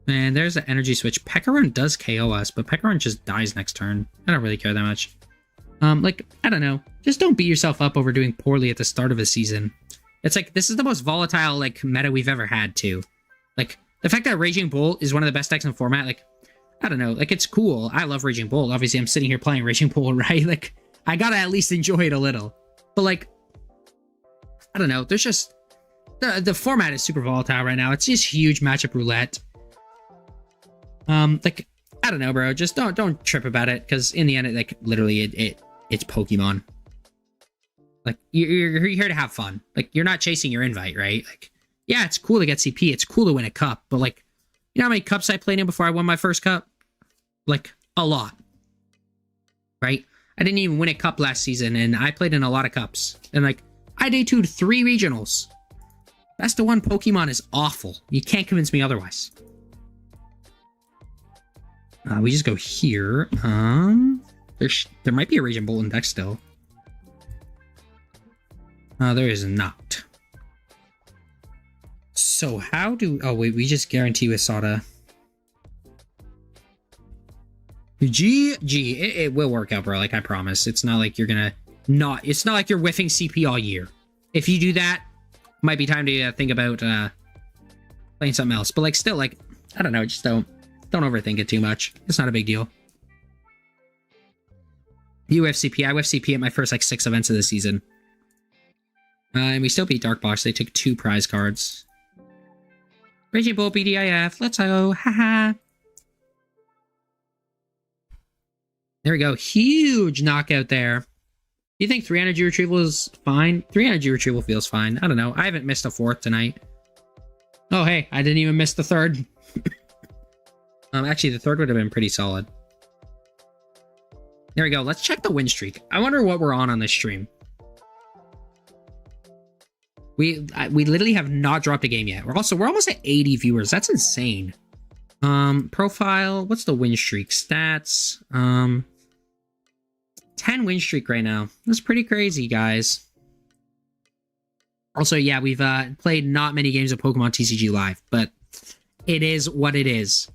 Man, there's an energy switch. Pekka-Run does KO us, but Pekka-Run just dies next turn. I don't really care that much. Like, I don't know. Just don't beat yourself up over doing poorly at the start of a season. It's like, this is the most volatile, like, meta we've ever had, too. Like, the fact that Raging Bolt is one of the best decks in the format, like, I don't know. Like, it's cool. I love Raging Bolt. Obviously, I'm sitting here playing Raging Bolt, right? Like, I gotta at least enjoy it a little. But, like, I don't know. There's just... The format is super volatile right now. It's just huge matchup roulette. Like, I don't know, bro. Just don't trip about it, because in the end, like, literally, it's Pokemon. Like, you're here to have fun. Like, you're not chasing your invite, right? Like, yeah, it's cool to get CP. It's cool to win a cup, but, like, you know how many cups I played in before I won my first cup? Like, a lot. Right? I didn't even win a cup last season, and I played in a lot of cups. And, like, I day 2'd 3 regionals. Best of 1 Pokemon is awful. You can't convince me otherwise. We just go here. There might be a Raging Bolt in deck still. There is not. So how do... Oh, wait, we just guarantee with Sada. GG. It will work out, bro. Like, I promise. It's not like you're gonna not... It's not like you're whiffing CP all year. If you do that, might be time to think about playing something else. But, like, still, like, I don't know. Just don't overthink it too much. It's not a big deal. You whiff CP. I whiff CP at my first, like, 6 events of the season. And we still beat Dark Box. They took 2 prize cards. Raging Bolt BDIF. Let's go. Haha. There we go. Huge knockout there. You think 3 energy retrieval is fine? 3 energy retrieval feels fine. I don't know. I haven't missed a 4th tonight. Oh, hey. I didn't even miss the 3rd. Actually, the 3rd would have been pretty solid. There we go. Let's check the win streak. I wonder what we're on this stream. We literally have not dropped a game yet. We're almost at 80 viewers. That's insane. Profile. What's the win streak? Stats. 10 win streak right now. That's pretty crazy, guys. Also, yeah, we've played not many games of Pokemon TCG Live, but it is what it is.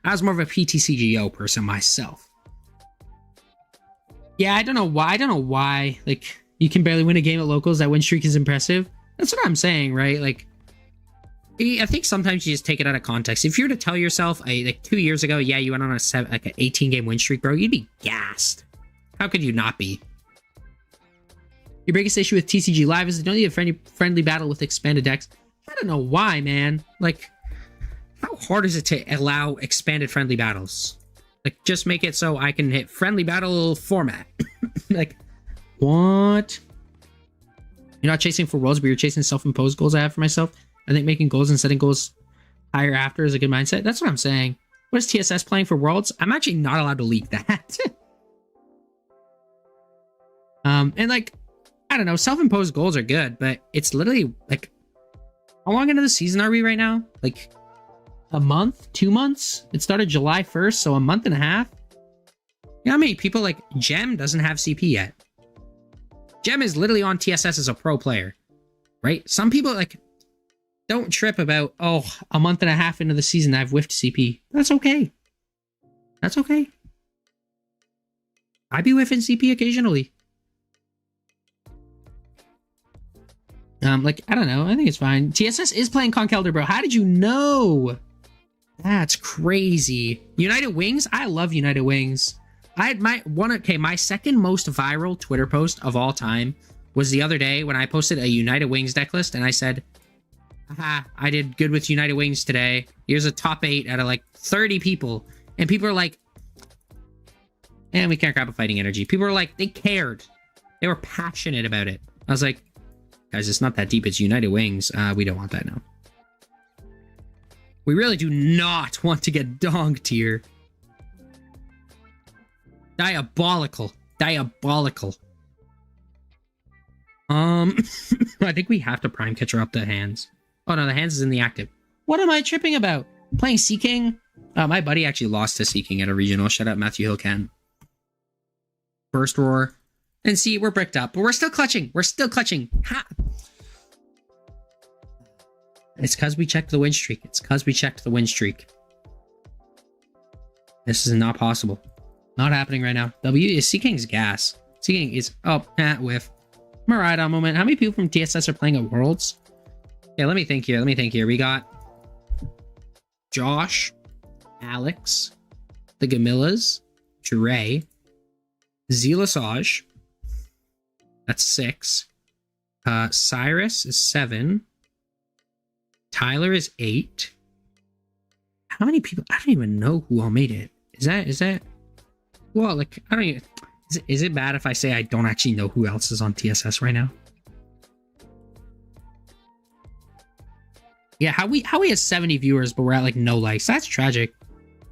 I was more of a PTCGO person myself. Yeah, I don't know why. Like, you can barely win a game at locals. That win streak is impressive. That's what I'm saying, right? Like, I think sometimes you just take it out of context. If you were to tell yourself, like 2 years ago, yeah, you went on an 18-game win streak, bro, you'd be gassed. How could you not be? Your biggest issue with TCG Live is you don't need a friendly battle with expanded decks. I don't know why, man. Like, how hard is it to allow expanded friendly battles? Like, just make it so I can hit friendly battle format. Like, what? You're not chasing for worlds, but you're chasing self-imposed goals I have for myself. I think making goals and setting goals higher after is a good mindset. That's what I'm saying. What is TSS playing for worlds? I'm actually not allowed to leak that. And like, I don't know, self-imposed goals are good, but it's literally like, how long into the season are we right now? Like, a month? 2 months? It started July 1st, so a month and a half? You know how many people, like, Gem doesn't have CP yet? Gem is literally on TSS as a pro player, right? Some people, like, don't trip about, oh, a month and a half into the season, I've whiffed CP. That's okay. That's okay. I be whiffing CP occasionally. Like, I don't know. I think it's fine. TSS is playing Conkeldurr, bro. How did you know? That's crazy. United Wings? I love United Wings. I had my second most viral Twitter post of all time was the other day when I posted a United Wings deck list and I said, haha, I did good with United Wings today. Here's a top 8 out of like 30 people. And people are like, and we can't grab a fighting energy. People are like, they cared. They were passionate about it. I was like, guys, it's not that deep. It's United Wings. We don't want that now. We really do not want to get donked here. Diabolical. Diabolical. I think we have to Prime Catcher up the hands. Oh no, the hands is in the active. What am I tripping about? Playing Seeking? My buddy actually lost to Seeking at a regional. Shout out Matthew Hillcan. First roar. And see, we're bricked up, but we're still clutching. We're still clutching. Ha! It's because we checked the win streak. It's because we checked the win streak. This is not possible. Not happening right now. Seeking's gas. Seeking is whiff. Miraidon moment. How many people from TSS are playing at Worlds? Yeah, let me think here. We got Josh, Alex, the Gamillas, Dre, Zelasage. That's 6. Cyrus is 7. Tyler is 8. How many people? I don't even know who all made it. Is that? Well, like, I don't even. Is it bad if I say I don't actually know who else is on TSS right now? Yeah, how we have 70 viewers, but we're at like no likes. That's tragic.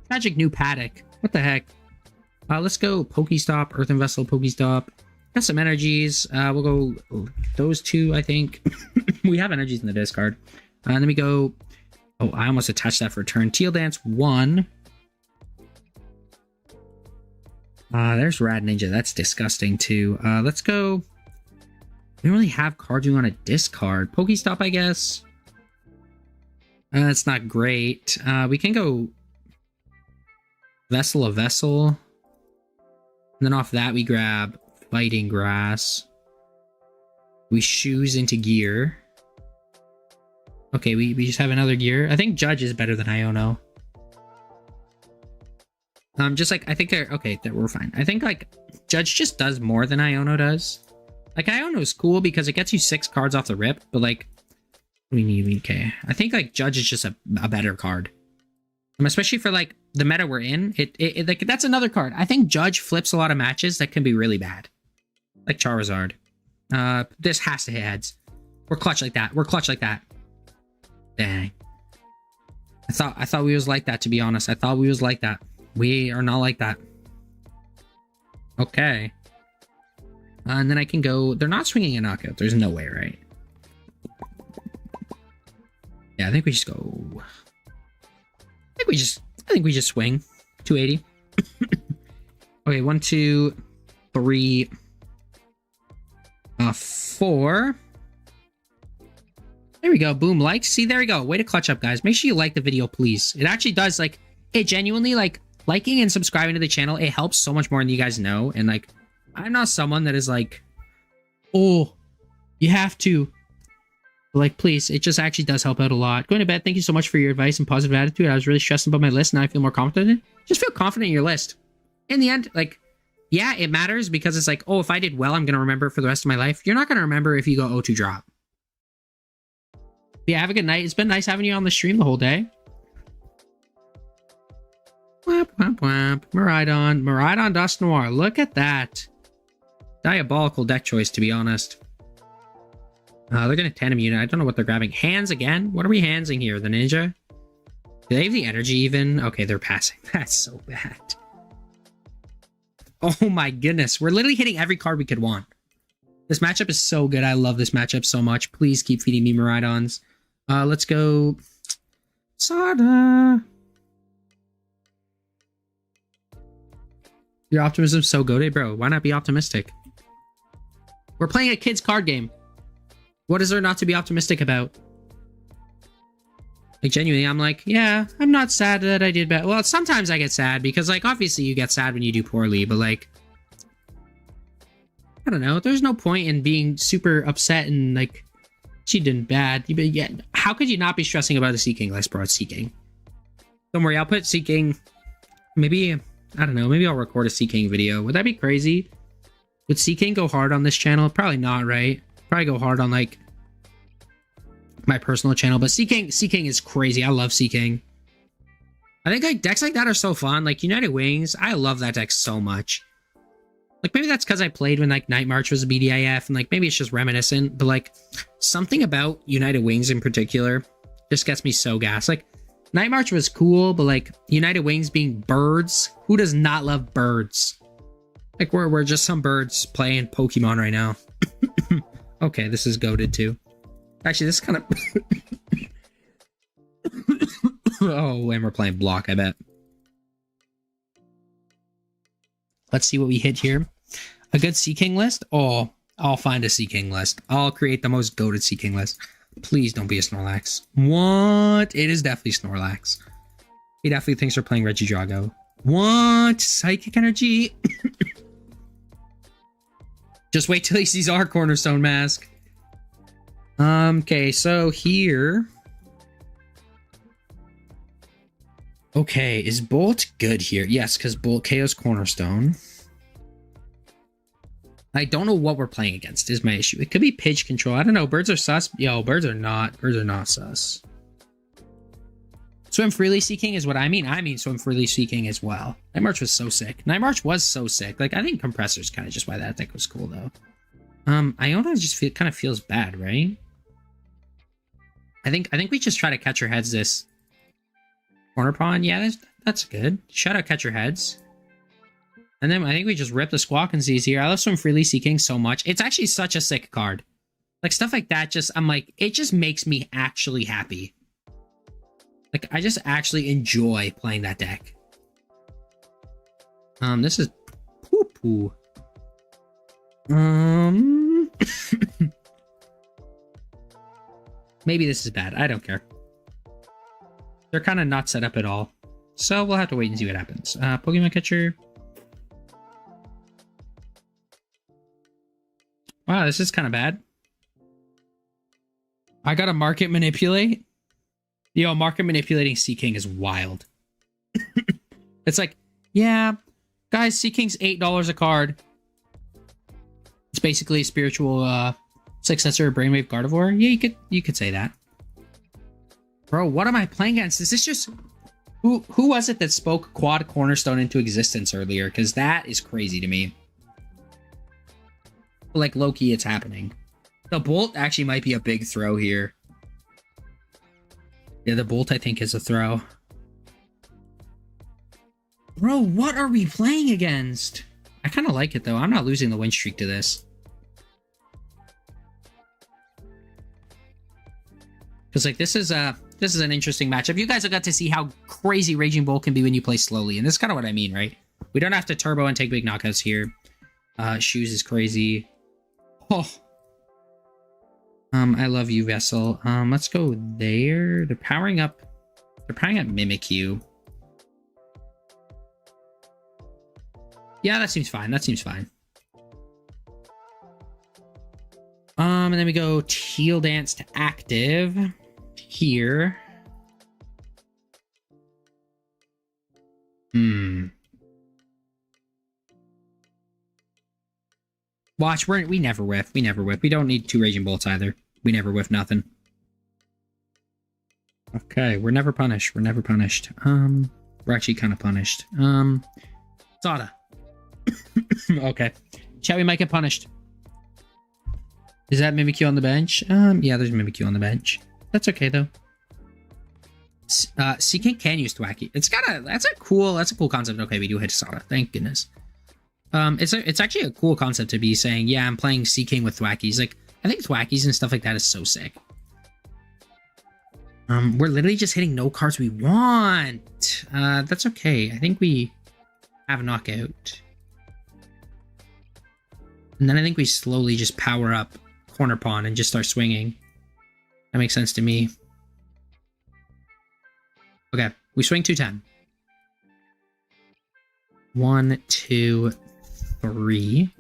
Tragic new paddock. What the heck? Let's go PokéStop, Earthen Vessel PokéStop. Got some energies. We'll go those 2, I think. We have energies in the discard. Then we go. Oh, I almost attached that for a turn. Teal Dance 1. There's Rad Ninja. That's disgusting too. Let's go. We don't really have cards we want to discard. PokéStop, I guess. That's not great. We can go Vessel of Vessel. And then off that we grab Fighting Grass. We shoes into gear. Okay, we just have another gear. I think Judge is better than Iono. Just like, I think we're fine. I think like Judge just does more than Iono does. Like Iono is cool because it gets you 6 cards off the rip, but like, we need, okay. I think like Judge is just a better card. Especially for like the meta we're in, it like that's another card. I think Judge flips a lot of matches that can be really bad. Like Charizard. This has to hit heads. We're clutch like that. We're clutch like that. Dang. I thought we was like that, to be honest. I thought we was like that. We are not like that. Okay. And then I can go. They're not swinging a knockout. There's no way, right? Yeah, I think we just go. I think we just swing. 280. Okay, 1, 2, 3, 4. There we go. Boom. Likes. See, there we go. Way to clutch up, guys. Make sure you like the video, please. It actually does, like, it genuinely, like, liking and subscribing to the channel, it helps so much more than you guys know. And, like, I'm not someone that is like, oh, you have to. But, like, please, it just actually does help out a lot. Going to bed, thank you so much for your advice and positive attitude. I was really stressing about my list. Now I feel more confident. Just feel confident in your list. In the end, like, yeah, it matters because it's like, oh, if I did well, I'm going to remember it for the rest of my life. You're not going to remember if you go 0-2 drop. Yeah, have a good night. It's been nice having you on the stream the whole day. Whap, whap, whap. Miraidon Dust Noir. Look at that. Diabolical deck choice, to be honest. They're going to tandem unit. I don't know what they're grabbing. Hands again? What are we handsing here? The ninja? Do they have the energy even? Okay, they're passing. That's so bad. Oh my goodness. We're literally hitting every card we could want. This matchup is so good. I love this matchup so much. Please keep feeding me Miraidons. Let's go Sada. Your optimism's so goated, bro. Why not be optimistic? We're playing a kid's card game. What is there not to be optimistic about? Like, genuinely, I'm like, yeah, I'm not sad that I did bad. Well, sometimes I get sad because, like, obviously you get sad when you do poorly, but, like, I don't know. There's no point in being super upset and, like, she did bad. Yeah, how could you not be stressing about the Seeking? Let's bro, it's Seeking. Don't worry, I'll put Seeking. Maybe, I don't know, maybe I'll record a Seeking video. Would that be crazy? Would Seeking go hard on this channel? Probably not, right? Probably go hard on, like, my personal channel. But Seeking is crazy. I love Seeking. I think, like, decks like that are so fun. Like, United Wings, I love that deck so much. Like, maybe that's because I played when, like, Night March was a BDIF, and, like, maybe it's just reminiscent, but, like, something about United Wings in particular just gets me so gassed. Like, Night March was cool, but like United Wings being birds, who does not love birds? Like we're just some birds playing Pokemon right now. Okay, this is goated too. Actually, this is kind of oh, and we're playing block, I bet. Let's see what we hit here. A good Sea King list? Oh, I'll find a Sea King list. I'll create the most goated Sea King list. Please don't be a Snorlax. What? It is definitely Snorlax. He definitely thinks we're playing Regidrago. What? Psychic Energy? Just wait till he sees our Cornerstone mask. Okay, so here... Okay, is Bolt good here? Yes, because Bolt KO's Cornerstone. I don't know what we're playing against is my issue. It could be pitch control. I don't know. Birds are sus. Yo, birds are not. Birds are not sus. Swim freely seeking is what I mean. I mean swim freely seeking as well. Night March was so sick. Night March was so sick. Like, I think Compressor's kind of just why that deck was cool, though. Iono just kind of feels bad, right? I think we just try to catch our heads this Cornerpon. Yeah, that's good. Shout out Catcher Heads. And then I think we just rip the Squawkabilly here. I love Swim Freely Seeking so much. It's actually such a sick card. Like, stuff like that just, I'm like, it just makes me actually happy. Like, I just actually enjoy playing that deck. This is poo-poo. Maybe this is bad. I don't care. They're kind of not set up at all. So we'll have to wait and see what happens. Pokemon Catcher. Wow, this is kind of bad. I got to market manipulate. Yo, market manipulating Sea King is wild. It's like, yeah, guys, Sea King's $8 a card. It's basically a spiritual successor of Brainwave Gardevoir. Yeah, you could say that. Bro, what am I playing against? Is this just... Who was it that spoke Quad Cornerstone into existence earlier? Because that is crazy to me. Like, low-key, it's happening. The Bolt actually might be a big throw here. Yeah, the Bolt, I think, is a throw. Bro, what are we playing against? I kind of like it, though. I'm not losing the win streak to this. Because, like, this is an interesting matchup. You guys have got to see how crazy Raging Bull can be when you play slowly. And this is kind of what I mean, right? We don't have to turbo and take big knockouts here. Shoes is crazy. Oh. I love you, Vessel. Let's go there. They're powering up Mimikyu. Yeah, that seems fine. That seems fine. And then we go Teal Dance to active here. Watch, we never whiff. We never whiff. We don't need 2 Raging Bolts either. We never whiff nothing. Okay, we're never punished. We're never punished. We're actually kind of punished. Sada. Okay. Chat, we might get punished. Is that Mimikyu on the bench? Yeah, there's Mimikyu on the bench. That's okay though. Sea King can use Thwacky. That's a cool concept. Okay, we do hit Sada. Thank goodness. It's actually a cool concept to be saying, yeah, I'm playing Sea King with Thwackies. Like, I think Thwackies and stuff like that is so sick. We're literally just hitting no cards we want. That's okay. I think we have knockout. And then I think we slowly just power up Cornerpon and just start swinging. That makes sense to me. Okay, we swing 210. 1, 2, 3.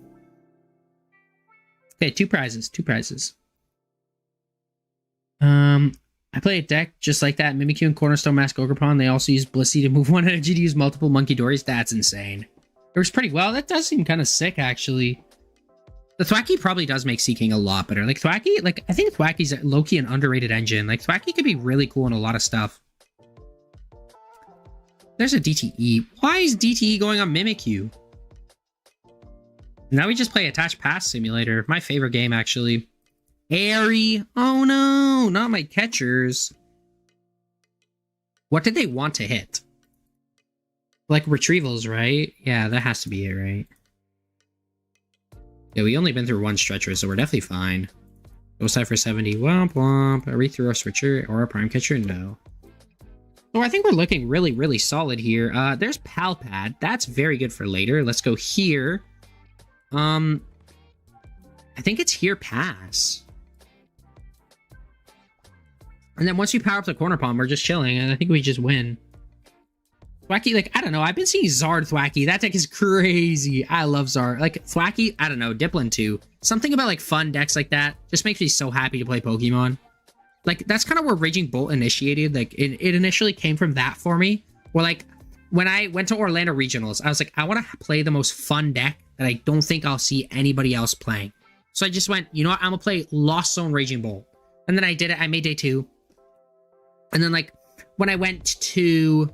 Okay, 2 prizes. I play a deck just like that. Mimikyu and Cornerstone Mask Ogerpon. They also use Blissey to move 1 energy to use multiple Monkey Dories. That's insane. It was pretty well. That does seem kind of sick, actually. The Thwacky probably does make Sea King a lot better. Like, Thwacky, like, I think Thwacky's low-key an underrated engine. Like, Thwacky could be really cool in a lot of stuff. There's a DTE. Why is DTE going on Mimikyu? Now we just play Attached Pass Simulator. My favorite game, actually. Airy. Oh no, not my catchers. What did they want to hit? Like retrievals, right? Yeah, that has to be it, right? Yeah, we only been through one stretcher, so we're definitely fine. Go side for 70. Womp womp. A read through a switcher or a prime catcher? No. So I think we're looking really, really solid here. There's Pal Pad. That's very good for later. Let's go here. I think it's here pass. And then once we power up the Cornerstone, we're just chilling, and I think we just win. Thwacky, like, I don't know. I've been seeing Zard Thwacky. That deck is crazy. I love Zard. Like, Thwacky, I don't know. Dipplin too. Something about, like, fun decks like that just makes me so happy to play Pokemon. Like, that's kind of where Raging Bolt initiated. Like, it initially came from that for me. Where, like, when I went to Orlando Regionals, I was like, I want to play the most fun deck that I don't think I'll see anybody else playing. So I just went, you know what? I'm going to play Lost Zone Raging Bolt. And then I did it. I made day 2. And then, like, when I went to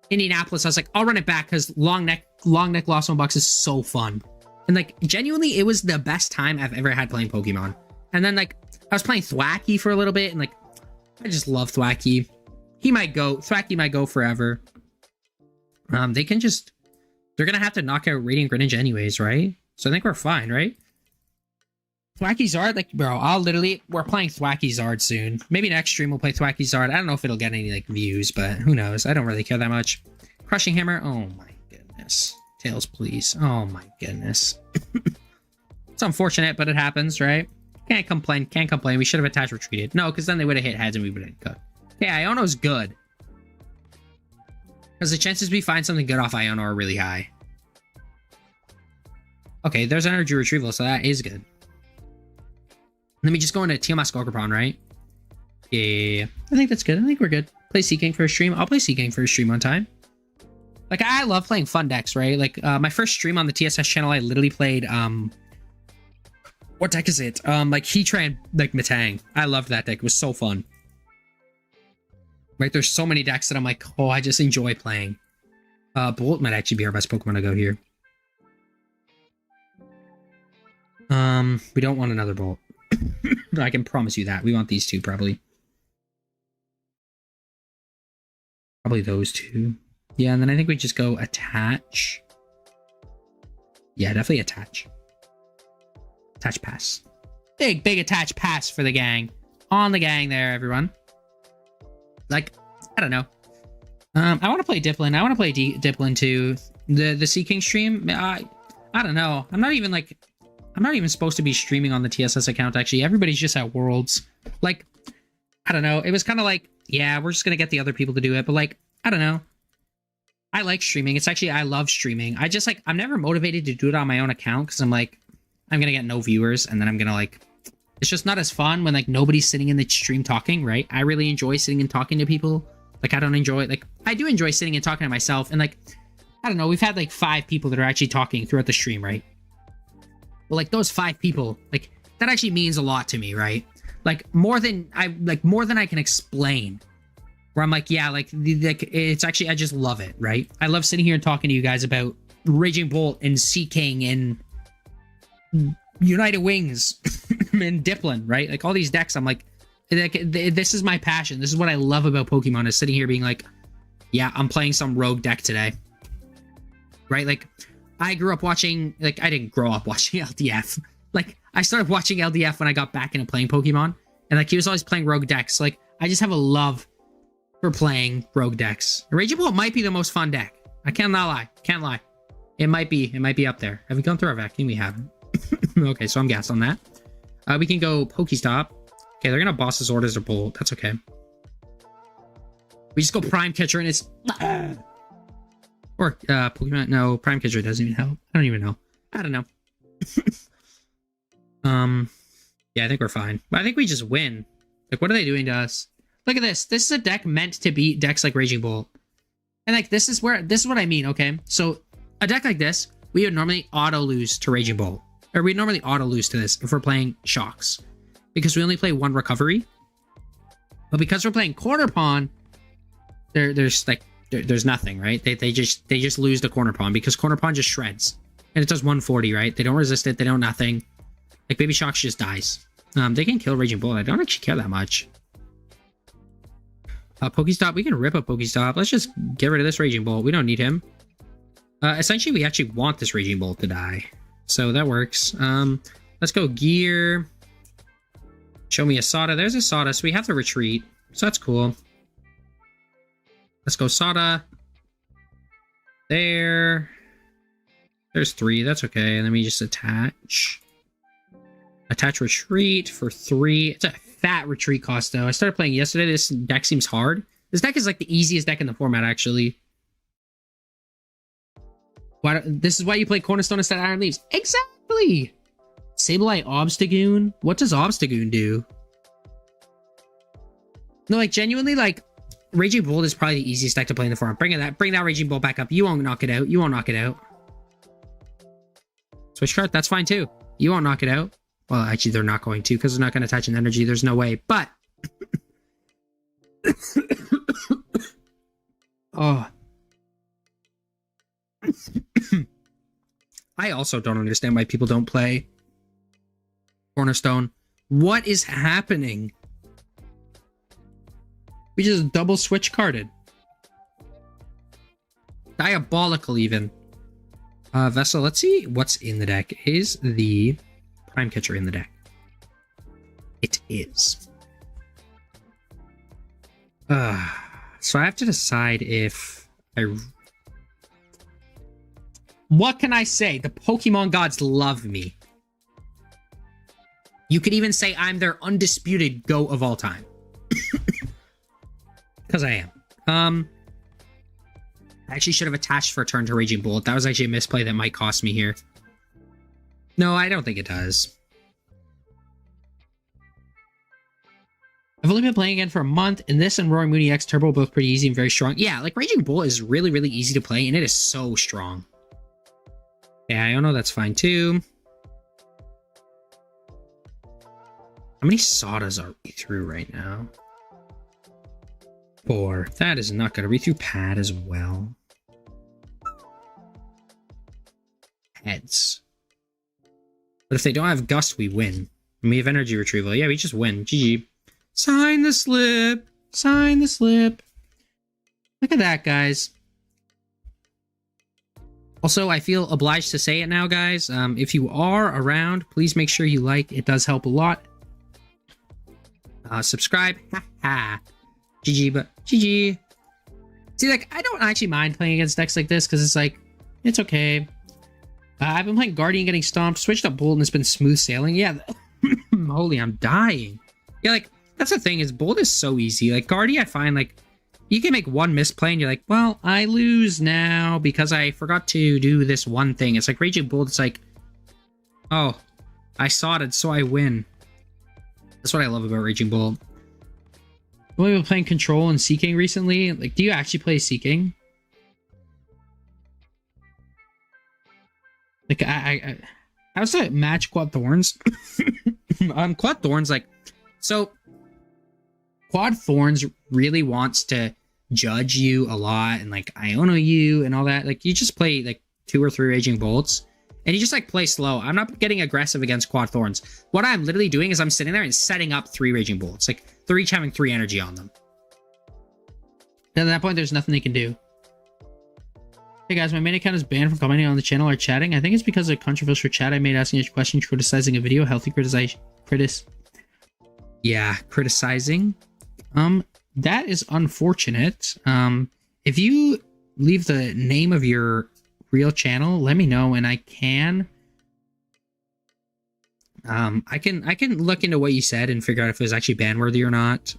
Indianapolis, I was like, I'll run it back because long neck Lost Zone Box is so fun. And, like, genuinely, it was the best time I've ever had playing Pokemon. And then, like, I was playing Thwacky for a little bit, and, like, I just love Thwacky. Thwacky might go forever. They can just, they're going to have to knock out Radiant Greninja anyways, right? So I think we're fine, right? Thwacky Zard, like, bro, we're playing Thwacky Zard soon. Maybe next stream we'll play Thwacky Zard. I don't know if it'll get any, like, views, but who knows? I don't really care that much. Crushing Hammer, oh my goodness. Tails, please. Oh my goodness. It's unfortunate, but it happens, right? Can't complain. We should have attached retreated. No, because then they would have hit heads and we would have cut. Okay, Iono's good. Because the chances we find something good off Iono are really high. Okay, there's Energy Retrieval, so that is good. Let me just go into Teal Ogerpon, right? Yeah, I think that's good. I think we're good. Play Seeking for a stream. I'll play Seeking for a stream on time. Like, I love playing fun decks, right? Like, my first stream on the TSS channel, I literally played, what deck is it? Like, Heatran, like, Metang. I loved that deck. It was so fun. Right, there's so many decks that I'm like, oh, I just enjoy playing. Bolt might actually be our best Pokemon to go here. We don't want another Bolt. I can promise you that. We want these two, probably. Probably those two. Yeah, and then I think we just go attach. Yeah, definitely attach. Attach pass. Big attach pass for the gang. On the gang there, everyone. Like, I don't know. I want to play Dipplin. I want to play Dipplin too. The Seeking stream, I don't know. I'm not even supposed to be streaming on the TSS account, actually. Everybody's just at Worlds. Like, I don't know. It was kind of like, yeah, we're just going to get the other people to do it. But, like, I don't know. I like streaming. It's actually, I love streaming. I just, like, I'm never motivated to do it on my own account because I'm like, I'm going to get no viewers. And then I'm going to, like, it's just not as fun when, like, nobody's sitting in the stream talking, right? I really enjoy sitting and talking to people. Like, I don't enjoy, like, I do enjoy sitting and talking to myself. And, like, I don't know. We've had, like, 5 people that are actually talking throughout the stream, right? Well, like, those 5 people, like, that actually means a lot to me, right? Like, more than I can explain. Where I'm like, yeah, like, it's actually, I just love it, right? I love sitting here and talking to you guys about Raging Bolt and Seeking and United Wings and Dipplin, right? Like, all these decks, I'm like, this is my passion. This is what I love about Pokemon, is sitting here being like, yeah, I'm playing some rogue deck today. Right? Like, I grew up watching, like, I didn't grow up watching LDF. Like, I started watching LDF when I got back into playing Pokemon. And, like, he was always playing rogue decks. Like, I just have a love for playing rogue decks. Raging Bolt might be the most fun deck. I cannot lie. Can't lie. It might be up there. Have we gone through our vacuum? We haven't. Okay, so I'm gassed on that. We can go PokéStop. Okay, they're gonna boss his orders or Bolt. That's okay. We just go Prime Catcher and it's... Or, Pokemon... No, Prime Catcher doesn't even help. I don't even know. I don't know. Yeah, I think we're fine. But I think we just win. Like, what are they doing to us? Look at this. This is a deck meant to beat decks like Raging Bolt. And, like, this is what I mean, okay? So, a deck like this, we would normally auto-lose to Raging Bolt. Or we'd normally auto-lose to this if we're playing Shocks. Because we only play 1 recovery. But because we're playing Cornerstone, there's nothing, right? They just lose the Cornerstone because Cornerstone just shreds. And it does 140, right? They don't resist it, they don't nothing. Like, Baby Shocks just dies. They can kill Raging Bolt. I don't actually care that much. PokéStop, we can rip a PokéStop. Let's just get rid of this Raging Bolt. We don't need him. Essentially, we actually want this Raging Bolt to die. So that works. Let's go Gear. Show me a Sada. There's a Sada, so we have to retreat. So that's cool. Let's go Sada. There. There's 3. That's okay. And then we just attach. Attach retreat for 3. It's a fat retreat cost, though. I started playing yesterday. This deck seems hard. This deck is like the easiest deck in the format, actually. This is why you play Cornerstone instead of Iron Leaves. Exactly! Sableye Obstagoon? What does Obstagoon do? No, like, genuinely, like, Raging Bolt is probably the easiest deck to play in the format. Bring that Raging Bolt back up. You won't knock it out. You won't knock it out. Switch Cart, that's fine, too. You won't knock it out. Well, actually, they're not going to, because they're not going to attach an energy. There's no way. But... oh... I also don't understand why people don't play Cornerstone. What is happening? We just double switch carded. Diabolical even. Vessel, let's see what's in the deck. Is the Prime Catcher in the deck? It is. So I have to decide if I... What can I say? The Pokemon gods love me. You could even say I'm their undisputed GOAT of all time. Because I am. I actually should have attached for a turn to Raging Bolt. That was actually a misplay that might cost me here. No, I don't think it does. I've only been playing again for a month, and this and Roaring Moon EX Turbo are both pretty easy and very strong. Yeah, like Raging Bolt is really, really easy to play, and it is so strong. Yeah, Iono, that's fine too. How many Sadas are we through right now? 4. That is not good. Are we through Pad as well? Heads. But if they don't have Gust, we win. And we have Energy Retrieval. Yeah, we just win. GG. Sign the slip. Sign the slip. Look at that, guys. Also, I feel obliged to say it now, guys. If you are around, please make sure you like. It does help a lot. Subscribe. Ha. GG, but GG. See, like, I don't actually mind playing against decks like this, because it's like, it's okay. I've been playing Guardian getting stomped, switched up Bolt, and it's been smooth sailing. Yeah. Holy, I'm dying. Yeah, like, that's the thing, is Bolt is so easy. Like, Guardian, I find, like, you can make one misplay and you're like, well, I lose now because I forgot to do this one thing. It's like Raging Bolt, it's like, oh, I saw it, so I win. That's what I love about Raging Bolt. I've been playing Control and Seeking recently. Like, do you actually play Seeking? Like, I also match Quad Thorns. Quad Thorns, like, so Quad Thorns really wants to judge you a lot and like Iono you and all that. Like, you just play like 2 or 3 Raging Bolts and you just like play slow. I'm not getting aggressive against Quad Thorns. What I'm literally doing is I'm sitting there and setting up 3 Raging Bolts. Like, they're each having 3 energy on them. And at that point, there's nothing they can do. Hey guys, my main account is banned from commenting on the channel or chatting. I think it's because of a controversial chat I made asking a question, criticizing a video. Healthy criticizing. Criticizing. That is unfortunate. If you leave the name of your real channel, let me know and I can look into what you said and figure out if it was actually ban worthy or not.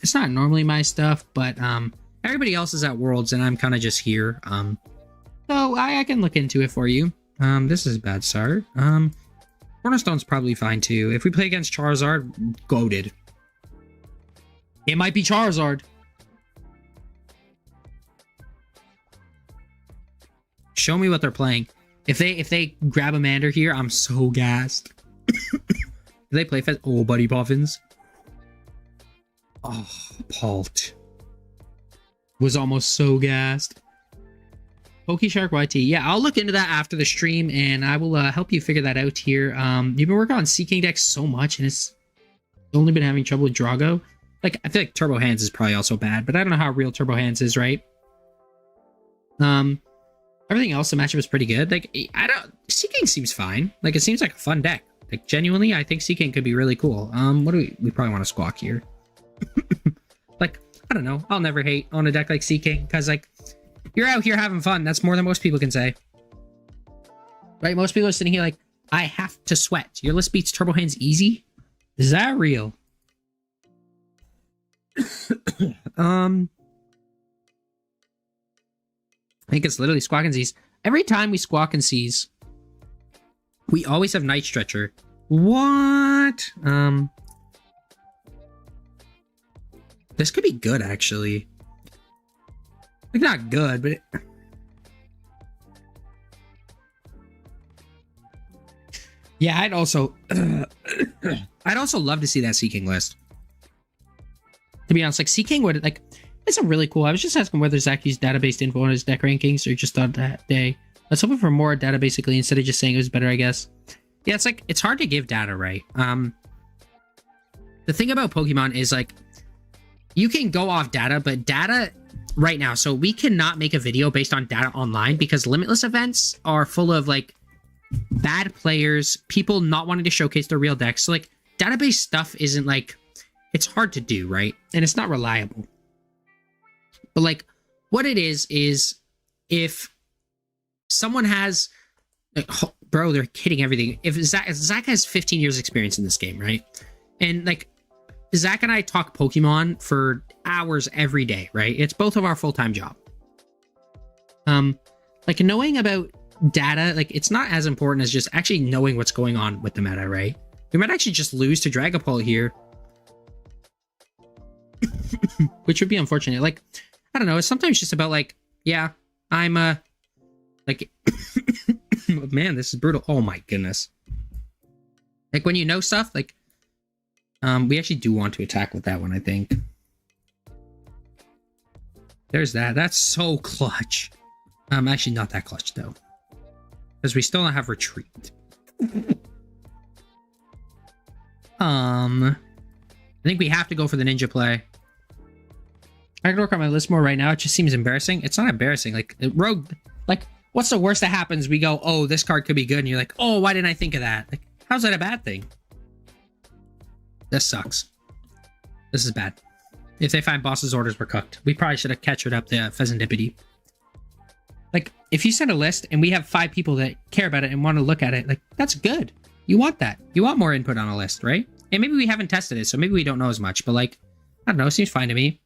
It's not normally my stuff, but everybody else is at Worlds and I'm kind of just here. So I can look into it for you. This is a bad start. Cornerstone's probably fine too. If we play against Charizard, goated. It might be Charizard. Show me what they're playing. If they grab a Mander here, I'm so gassed. Do they play Fez? Oh, Buddy Boffins. Oh, Palt. Was almost so gassed. PokéShark YT. Yeah, I'll look into that after the stream and I will help you figure that out here. You've been working on Seeking decks so much and it's only been having trouble with Drago. Like, I feel like Turbo Hands is probably also bad, but I don't know how real Turbo Hands is, right? Everything else, the matchup is pretty good. Like, Seaking seems fine. Like, it seems like a fun deck. Like, genuinely, I think Seaking could be really cool. What do we probably want to Squawk here. Like, I don't know. I'll never hate on a deck like Seaking, because, like, you're out here having fun. That's more than most people can say. Right? Most people are sitting here like, I have to sweat. Your list beats Turbo Hands easy? Is that real? I think it's literally Squawk and Z's. Every time we Squawk and Z's, we always have Night Stretcher. What? This could be good, actually. Like, not good, but yeah, I'd also love to see that Seaking list. To be honest, like, Seaking would, like, it's a really cool. I was just asking whether Zach used database info on his deck rankings or just on that day. I was hoping for more data, basically, instead of just saying it was better, I guess. Yeah, it's like, it's hard to give data, right? The thing about Pokemon is, like, you can go off data, but data right now, so we cannot make a video based on data online because Limitless events are full of, like, bad players, people not wanting to showcase their real decks. So, like, database stuff isn't, like, it's hard to do, right? And it's not reliable. But, like, what it is if someone has, like, bro, they're kidding everything. If Zach has 15 years experience in this game, right? And, like, Zach and I talk Pokemon for hours every day, right? It's both of our full-time job. Like, knowing about data, like, it's not as important as just actually knowing what's going on with the meta, right? We might actually just lose to Dragapult here. Which would be unfortunate. Like, I don't know, it's sometimes just about, like, yeah, I'm like man, this is brutal. Oh my goodness. Like, when you know stuff, like, we actually do want to attack with that one, I think. There's that. That's so clutch. Actually not that clutch though, because we still don't have retreat. I think we have to go for the ninja play. I can work on my list more right now. It just seems embarrassing. It's not embarrassing. Like, Rogue, like, what's the worst that happens? We go, oh, this card could be good. And you're like, oh, why didn't I think of that? Like, how's that a bad thing? This sucks. This is bad. If they find boss's orders, we're cooked. We probably should have catchered up the Fezandipiti. Like, if you send a list and we have 5 people that care about it and want to look at it, like, that's good. You want that. You want more input on a list, right? And maybe we haven't tested it, so maybe we don't know as much. But, like, I don't know. It seems fine to me.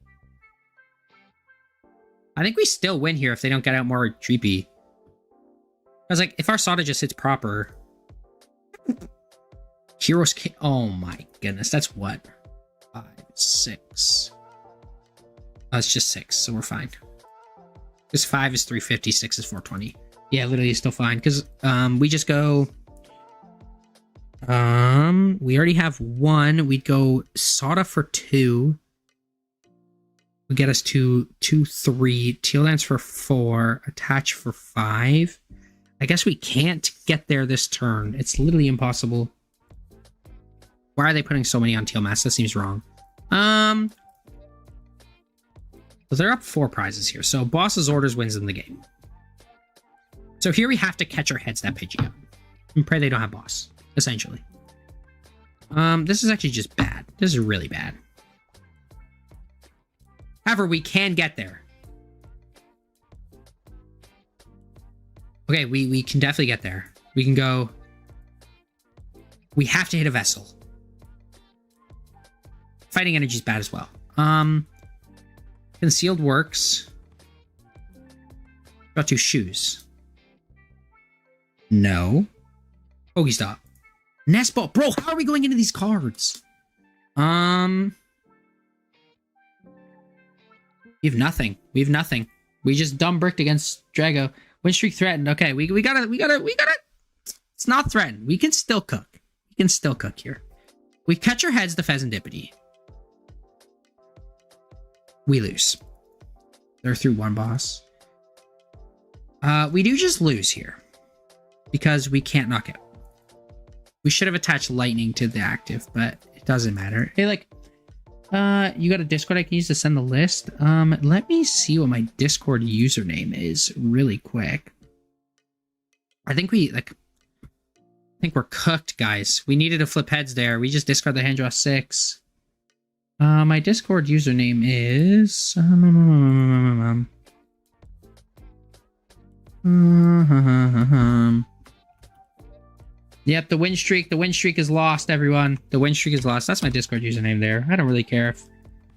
I think we still win here if they don't get out more Dreepy. Because, like, if our Sada just hits proper... Heroes can... Oh my goodness, that's what? 5, 6... Oh, it's just 6, so we're fine. Because 5 is 350, 6 is 420. Yeah, literally still fine. Because we just go... we already have 1. We'd go Sada for 2. Would get us to 2, 3. Teal Dance for 4. Attach for 5. I guess we can't get there this turn. It's literally impossible. Why are they putting so many on Teal Mask? That seems wrong. So they're up 4 prizes here. So boss's orders wins in the game. So here we have to catch our heads that PGO. And pray they don't have boss, essentially. This is actually just bad. This is really bad. However, we can get there. Okay, we can definitely get there. We can go... We have to hit a Vessel. Fighting Energy is bad as well. Concealed works. Got 2 shoes. No. PokéStop. Nest Ball. Bro, how are we going into these cards? We have nothing. We have nothing. We just dumb bricked against Drago. Win streak threatened. Okay, we gotta. It's not threatened. We can still cook. We can still cook here. We catch our heads to Fezandipiti. We lose. They're through 1 boss. We do just lose here. Because we can't knock out. We should have attached lightning to the active, but it doesn't matter. Hey, like, You got a Discord I can use to send the list? Let me see what my Discord username is really quick. I think we're cooked, guys. We needed to flip heads there. We just discard the hand draw 6. My Discord username is... Yep, the win streak is lost, everyone. The win streak is lost. That's my Discord username there. I don't really care if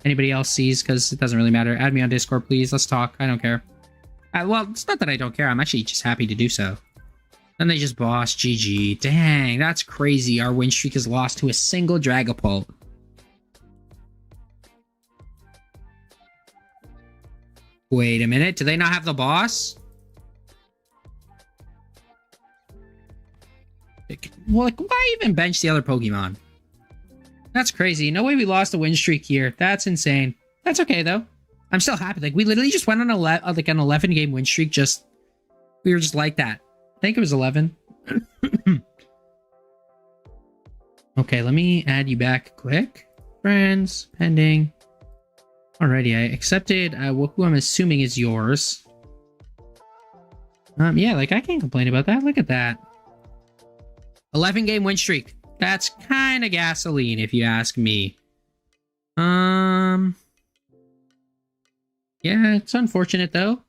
anybody else sees, because it doesn't really matter. Add me on Discord, please. Let's talk. I don't care. Well, it's not that I don't care. I'm actually just happy to do so. Then they just boss. GG. Dang, that's crazy. Our win streak is lost to a single Dragapult. Wait a minute. Do they not have the boss? Well, like, why even bench the other Pokemon? That's crazy. No way we lost a win streak here. That's insane. That's okay, though. I'm still happy. Like, we literally just went on an 11-game win streak. We were just like that. I think it was 11. Okay, let me add you back quick. Friends, pending. Alrighty, I accepted who I'm assuming is yours. Yeah, like, I can't complain about that. Look at that. 11-game win streak. That's kind of gasoline, if you ask me. Yeah, it's unfortunate, though,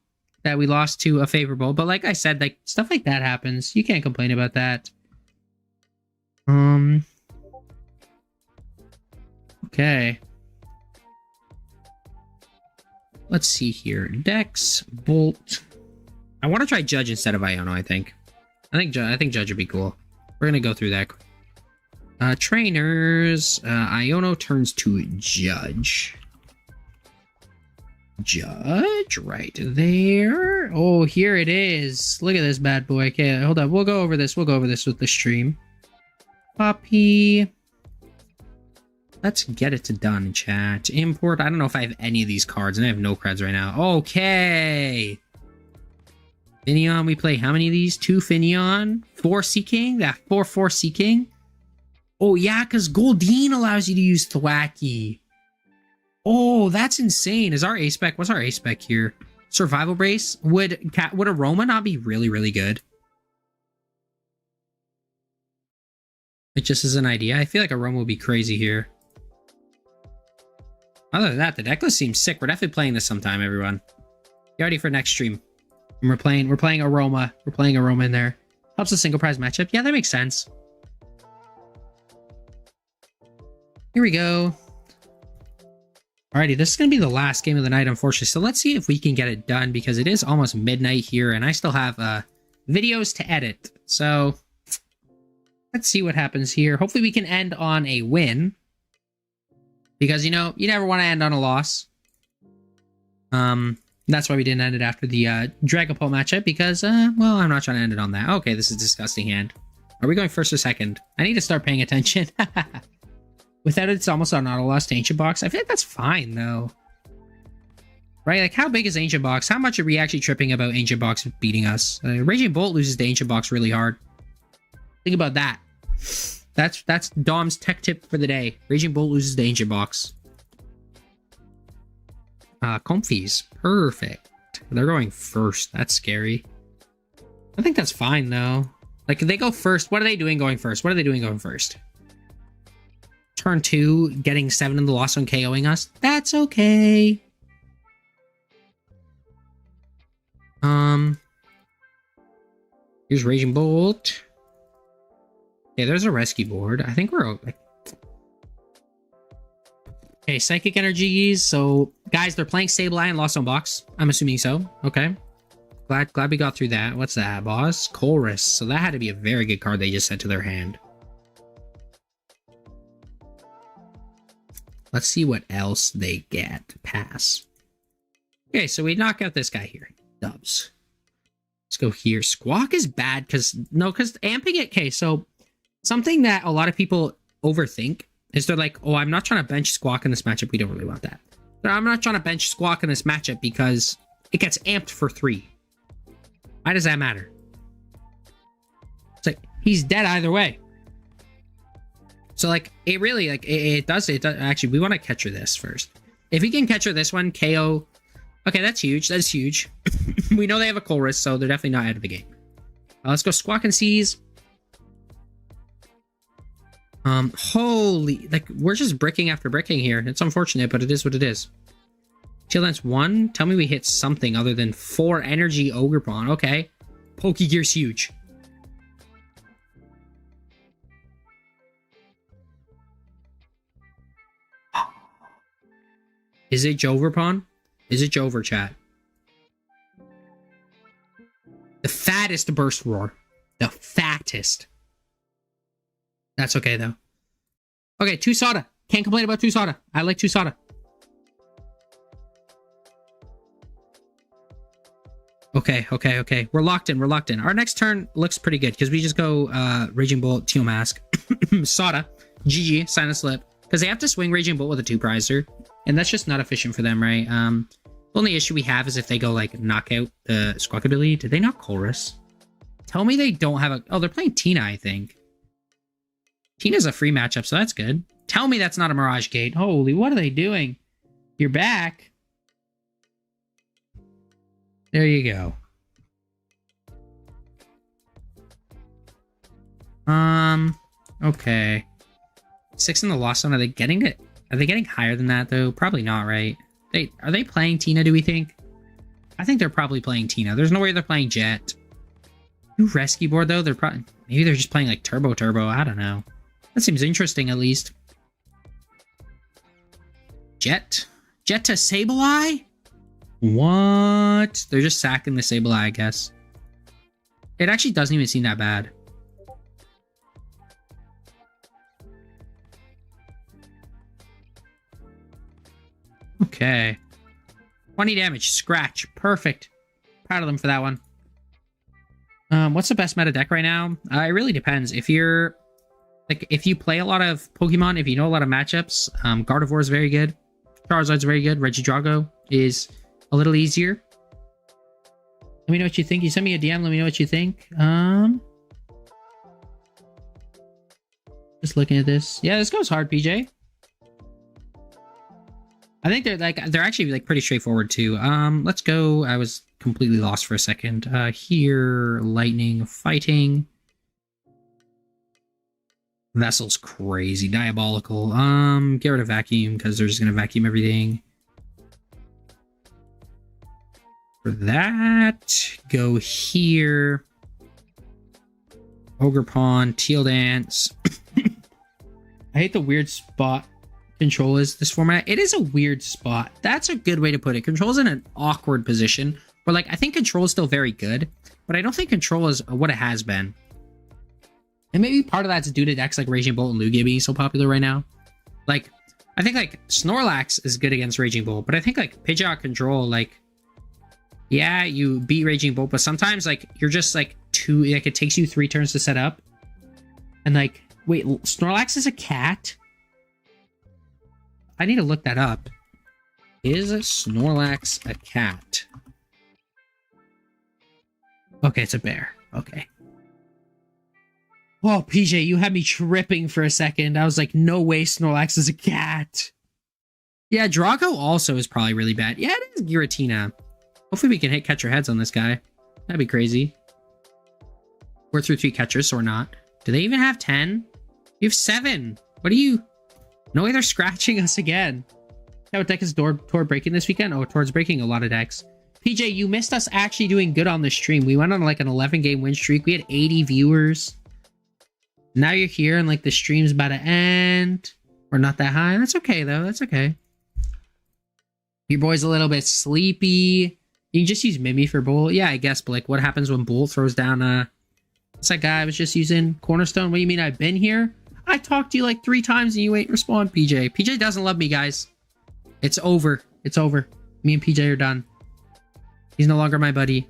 that we lost to a favorable. But like I said, like, stuff like that happens. You can't complain about that. Okay. Let's see here. Dex, Bolt. I want to try Judge instead of Iono, I think. I think Judge would be cool. We're going to go through that. Trainers. Iono turns to Judge. Judge, right there. Oh, here it is. Look at this bad boy. Okay, hold up. We'll go over this. We'll go over this with the stream. Puppy. Let's get it to done, chat. Import. I don't know if I have any of these cards, and I have no creds right now. Okay. Finneon, we play how many of these? 2 Finneon, 4 Seeking. That 4/4 Seeking. Oh, yeah, because Goldeen allows you to use Thwacky. Oh, that's insane. Is our ace spec? What's our ace spec here? Survival Brace? Would Aroma not be really, really good? It just is an idea. I feel like Aroma would be crazy here. Other than that, the deck list seems sick. We're definitely playing this sometime, everyone. Get ready for next stream. And we're playing Aroma. We're playing Aroma in there. Helps a single prize matchup. Yeah, that makes sense. Here we go. Alrighty, this is going to be the last game of the night, unfortunately. So let's see if we can get it done, because it is almost midnight here, and I still have videos to edit. So let's see what happens here. Hopefully we can end on a win, because, you know, you never want to end on a loss. That's why we didn't end it after the Dragapult matchup, because, well, I'm not trying to end it on that. Okay, this is a disgusting hand. Are we going first or second? I need to start paying attention. Without it, it's almost an auto-loss to Ancient Box. I feel like that's fine, though. Right? Like, how big is Ancient Box? How much are we actually tripping about Ancient Box beating us? Raging Bolt loses to Ancient Box really hard. Think about that. That's Dom's tech tip for the day. Raging Bolt loses to Ancient Box. Comfies. Perfect. They're going first. That's scary. I think that's fine, though. Like, if they go first, what are they doing going first? What are they doing going first? Turn 2, getting 7 in the loss on KOing us. That's okay. Here's Raging Bolt. Okay, there's a rescue board. I think we're okay. Okay, Psychic Energies. So, guys, they're playing Sableye and Lost on Box. I'm assuming so. Okay. Glad we got through that. What's that, boss? Chorus. So that had to be a very good card they just sent to their hand. Let's see what else they get. Pass. Okay, so we knock out this guy here. Dubs. Let's go here. Squawk is bad because amping it. Okay, so something that a lot of people overthink is they're like, oh, I'm not trying to bench Squawk in this matchup. We don't really want that. But I'm not trying to bench Squawk in this matchup because it gets amped for 3. Why does that matter? It's like, he's dead either way. So like it really like it does actually. We want to catcher this first. If we can catcher this one, KO. Okay, that's huge. That's huge. We know they have a Colress, so they're definitely not out of the game. Let's go Squawk and Seize. Holy, like we're just bricking after bricking here. It's unfortunate, but it is what it is. Teal Dance 1. Tell me we hit something other than 4 energy Ogerpon. Okay. Pokégear's huge. Is it Joverpon? Is it Jover, chat? The fattest burst roar. The fattest. That's okay, though. Okay, 2 Sada. Can't complain about 2 Sada. I like 2 Sada. Okay. We're locked in. Our next turn looks pretty good because we just go Raging Bolt, Teal Mask, Sada, GG, sign a slip. Because they have to swing Raging Bolt with a 2-prizer. And that's just not efficient for them, right? The only issue we have is if they go, like, knock out the Squawkabilly. Did they knock Chorus? Tell me they don't have a... Oh, they're playing Tina, I think. Tina's a free matchup, so that's good. Tell me that's not a Mirage Gate. Holy, what are they doing? You're back. There you go. Okay. 6 in the Lost Zone. Are they getting it? Are they getting higher than that, though? Probably not, right? Are they playing Tina, do we think? I think they're probably playing Tina. There's no way they're playing Jet. New rescue board, though? They're probably... Maybe they're just playing, like, Turbo. I don't know. That seems interesting, at least. Jet to Sableye? What? They're just sacking the Sableye, I guess. It actually doesn't even seem that bad. Okay. 20 damage. Scratch. Perfect. Proud of them for that one. What's the best meta deck right now? It really depends. If you're... Like, if you play a lot of Pokemon, if you know a lot of matchups, Gardevoir is very good. Charizard's very good. Regidrago is a little easier. Let me know what you think. You send me a DM. Let me know what you think. Just looking at this. Yeah, this goes hard, PJ. I think they're actually like pretty straightforward too. Let's go. I was completely lost for a second. Here, lightning, fighting. Vessel's crazy, diabolical. Get rid of vacuum because they're just gonna vacuum everything. For that, go here. Ogerpon, Teal Dance. I hate the weird spot Control is this format. It is a weird spot. That's a good way to put it. Control's in an awkward position where, like, I think Control is still very good, but I don't think Control is what it has been. And maybe part of that's due to decks like Raging Bolt and Lugia being so popular right now. Like, I think, like, Snorlax is good against Raging Bolt, but I think, like, Pidgeot Control, like, yeah, you beat Raging Bolt, but sometimes, like, you're just, like, like, it takes you 3 turns to set up. And, like, wait, Snorlax is a cat? I need to look that up. Is Snorlax a cat? Okay, it's a bear. Okay. Oh, PJ, you had me tripping for a second. I was like, no way Snorlax is a cat. Yeah, Draco also is probably really bad. Yeah, it is Giratina. Hopefully we can hit catcher heads on this guy. That'd be crazy. We're through 3 catchers, or not. Do they even have 10? You have 7. What are you... No way they're scratching us again. Yeah, what deck is toward breaking this weekend? Oh, towards breaking a lot of decks. PJ, you missed us actually doing good on the stream. We went on like an 11-game win streak. We had 80 viewers. Now you're here and like the stream's about to end. We're not that high. That's okay though. That's okay. Your boy's a little bit sleepy. You can just use Mimi for Bolt. Yeah, I guess, but like what happens when Bolt throws down what's that guy I was just using? Cornerstone? What do you mean I've been here? I talked to you like 3 times and you ain't respond, PJ. PJ doesn't love me, guys. It's over. It's over. Me and PJ are done. He's no longer my buddy.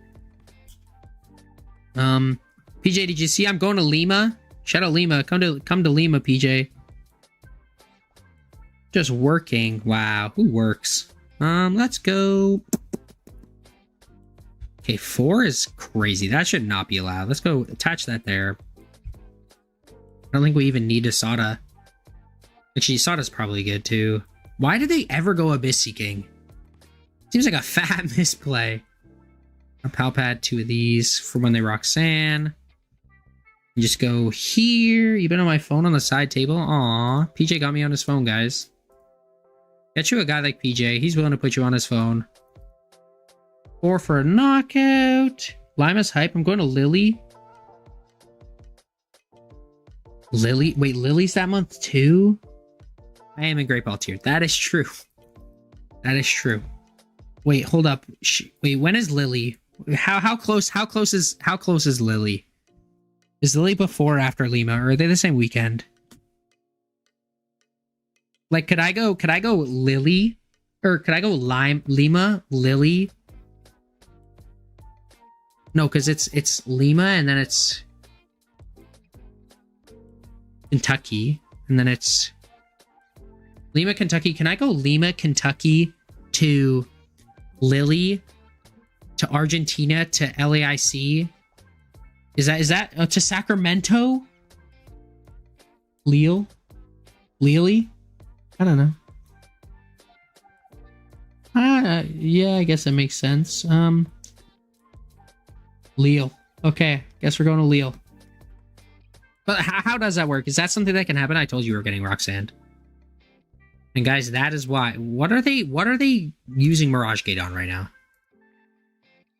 PJ, did you see I'm going to Lima? Shout out Lima. Come to Lima, PJ. Just working. Wow. Who works? Let's go. Okay, 4 is crazy. That should not be allowed. Let's go attach that there. I don't think we even need a Sada. Actually, Sada's probably good too. Why did they ever go Abyss Seeking? Seems like a fat misplay. A Pal Pad, 2 of these for when they rock sand. You just go here. You've been on my phone on the side table. Aw, PJ got me on his phone, guys. Get you a guy like PJ. He's willing to put you on his phone. 4 for a knockout. Lima's hype. I'm going to Lily. Lily? Wait, Lily's that month too? I am in Great Ball tier. That is true. That is true. Wait, hold up. Wait, when is Lily? How close is Lily? Is Lily before or after Lima, or are they the same weekend? Like, could I go Lily? Or could I go Lima, Lily? No, because it's Lima and then it's Kentucky. And then it's Lima, Kentucky. Can I go Lima, Kentucky to Lily to Argentina to LAIC? Is that to Sacramento? Lily? I don't know. Yeah, I guess that makes sense. Lille. Okay, guess we're going to Lille. But how does that work? Is that something that can happen? I told you we were getting Roxanne. And guys, that is why. What are they using Mirage Gate on right now?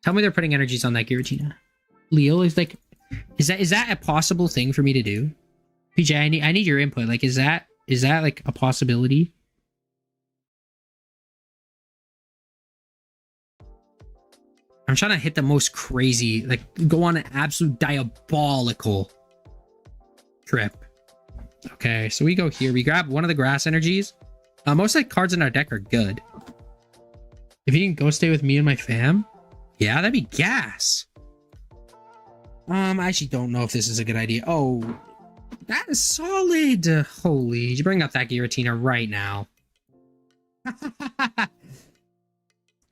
Tell me they're putting energies on that Giratina. Lille is like, is that a possible thing for me to do? PJ, I need your input. Like, is that like a possibility? I'm trying to hit the most crazy, like go on an absolute diabolical trip. Okay, so we go here. We grab one of the grass energies. Most of the cards in our deck are good. If you can go stay with me and my fam, yeah, that'd be gas. I actually don't know if this is a good idea. Oh, that is solid. Holy, you bring up that Giratina right now.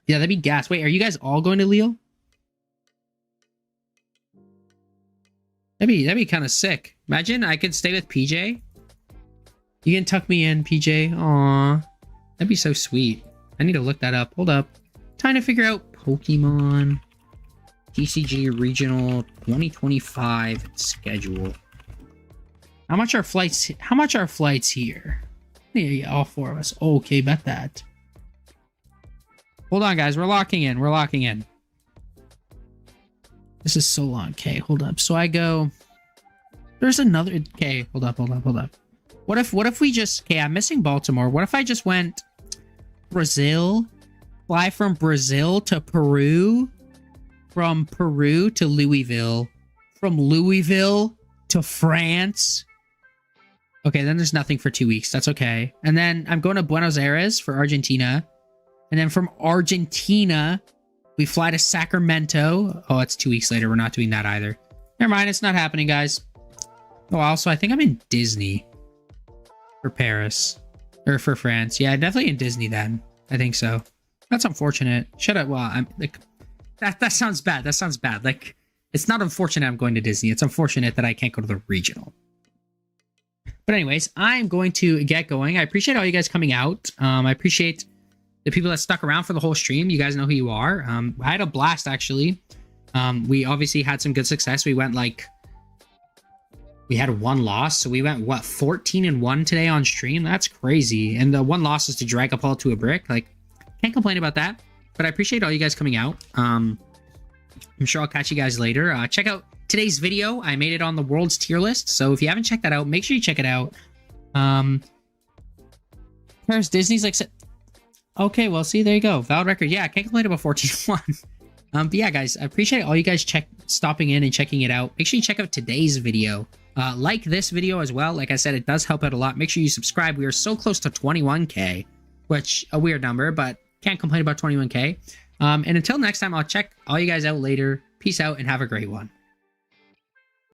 Yeah, that'd be gas. Wait, are you guys all going to Lille? That'd be kind of sick. Imagine I could stay with PJ. You can tuck me in, PJ. Aw, that'd be so sweet. I need to look that up. Hold up. Trying to figure out Pokemon TCG Regional 2025 schedule. How much are flights? How much are flights here? Yeah, all 4 of us. Okay, bet that. Hold on, guys. We're locking in. We're locking in. This is so long. Okay, hold up. So I go. There's another. Okay, hold up. What if we just? Okay, I'm missing Baltimore. What if I just went Brazil? Fly from Brazil to Peru. From Peru to Louisville. From Louisville to France. Okay, then there's nothing for 2 weeks. That's okay. And then I'm going to Buenos Aires for Argentina. And then from Argentina, we fly to Sacramento. Oh, it's 2 weeks later. We're not doing that either. Never mind. It's not happening, guys. Oh, also, I think I'm in Disney for Paris. Or for France. Yeah, definitely in Disney then. I think so. That's unfortunate. Shut up. Well, I'm like... That sounds bad. That sounds bad. Like, it's not unfortunate I'm going to Disney. It's unfortunate that I can't go to the regional. But anyways, I'm going to get going. I appreciate all you guys coming out. I appreciate the people that stuck around for the whole stream. You guys know who you are. I had a blast, actually. We obviously had some good success. We went like... We had 1 loss. So we went, what, 14-1 today on stream? That's crazy. And the 1 loss is to drag a ball to a brick. Like, can't complain about that. But I appreciate all you guys coming out. I'm sure I'll catch you guys later. Check out today's video. I made it on the world's tier list. So if you haven't checked that out, make sure you check it out. Paris Disney's like... Okay, well, see, there you go. Valid record. Yeah, I can't complain about 14-1. But yeah, guys, I appreciate all you guys stopping in and checking it out. Make sure you check out today's video. Like this video as well. Like I said, it does help out a lot. Make sure you subscribe. We are so close to 21K, which a weird number, but can't complain about 21K. And until next time, I'll check all you guys out later. Peace out and have a great one.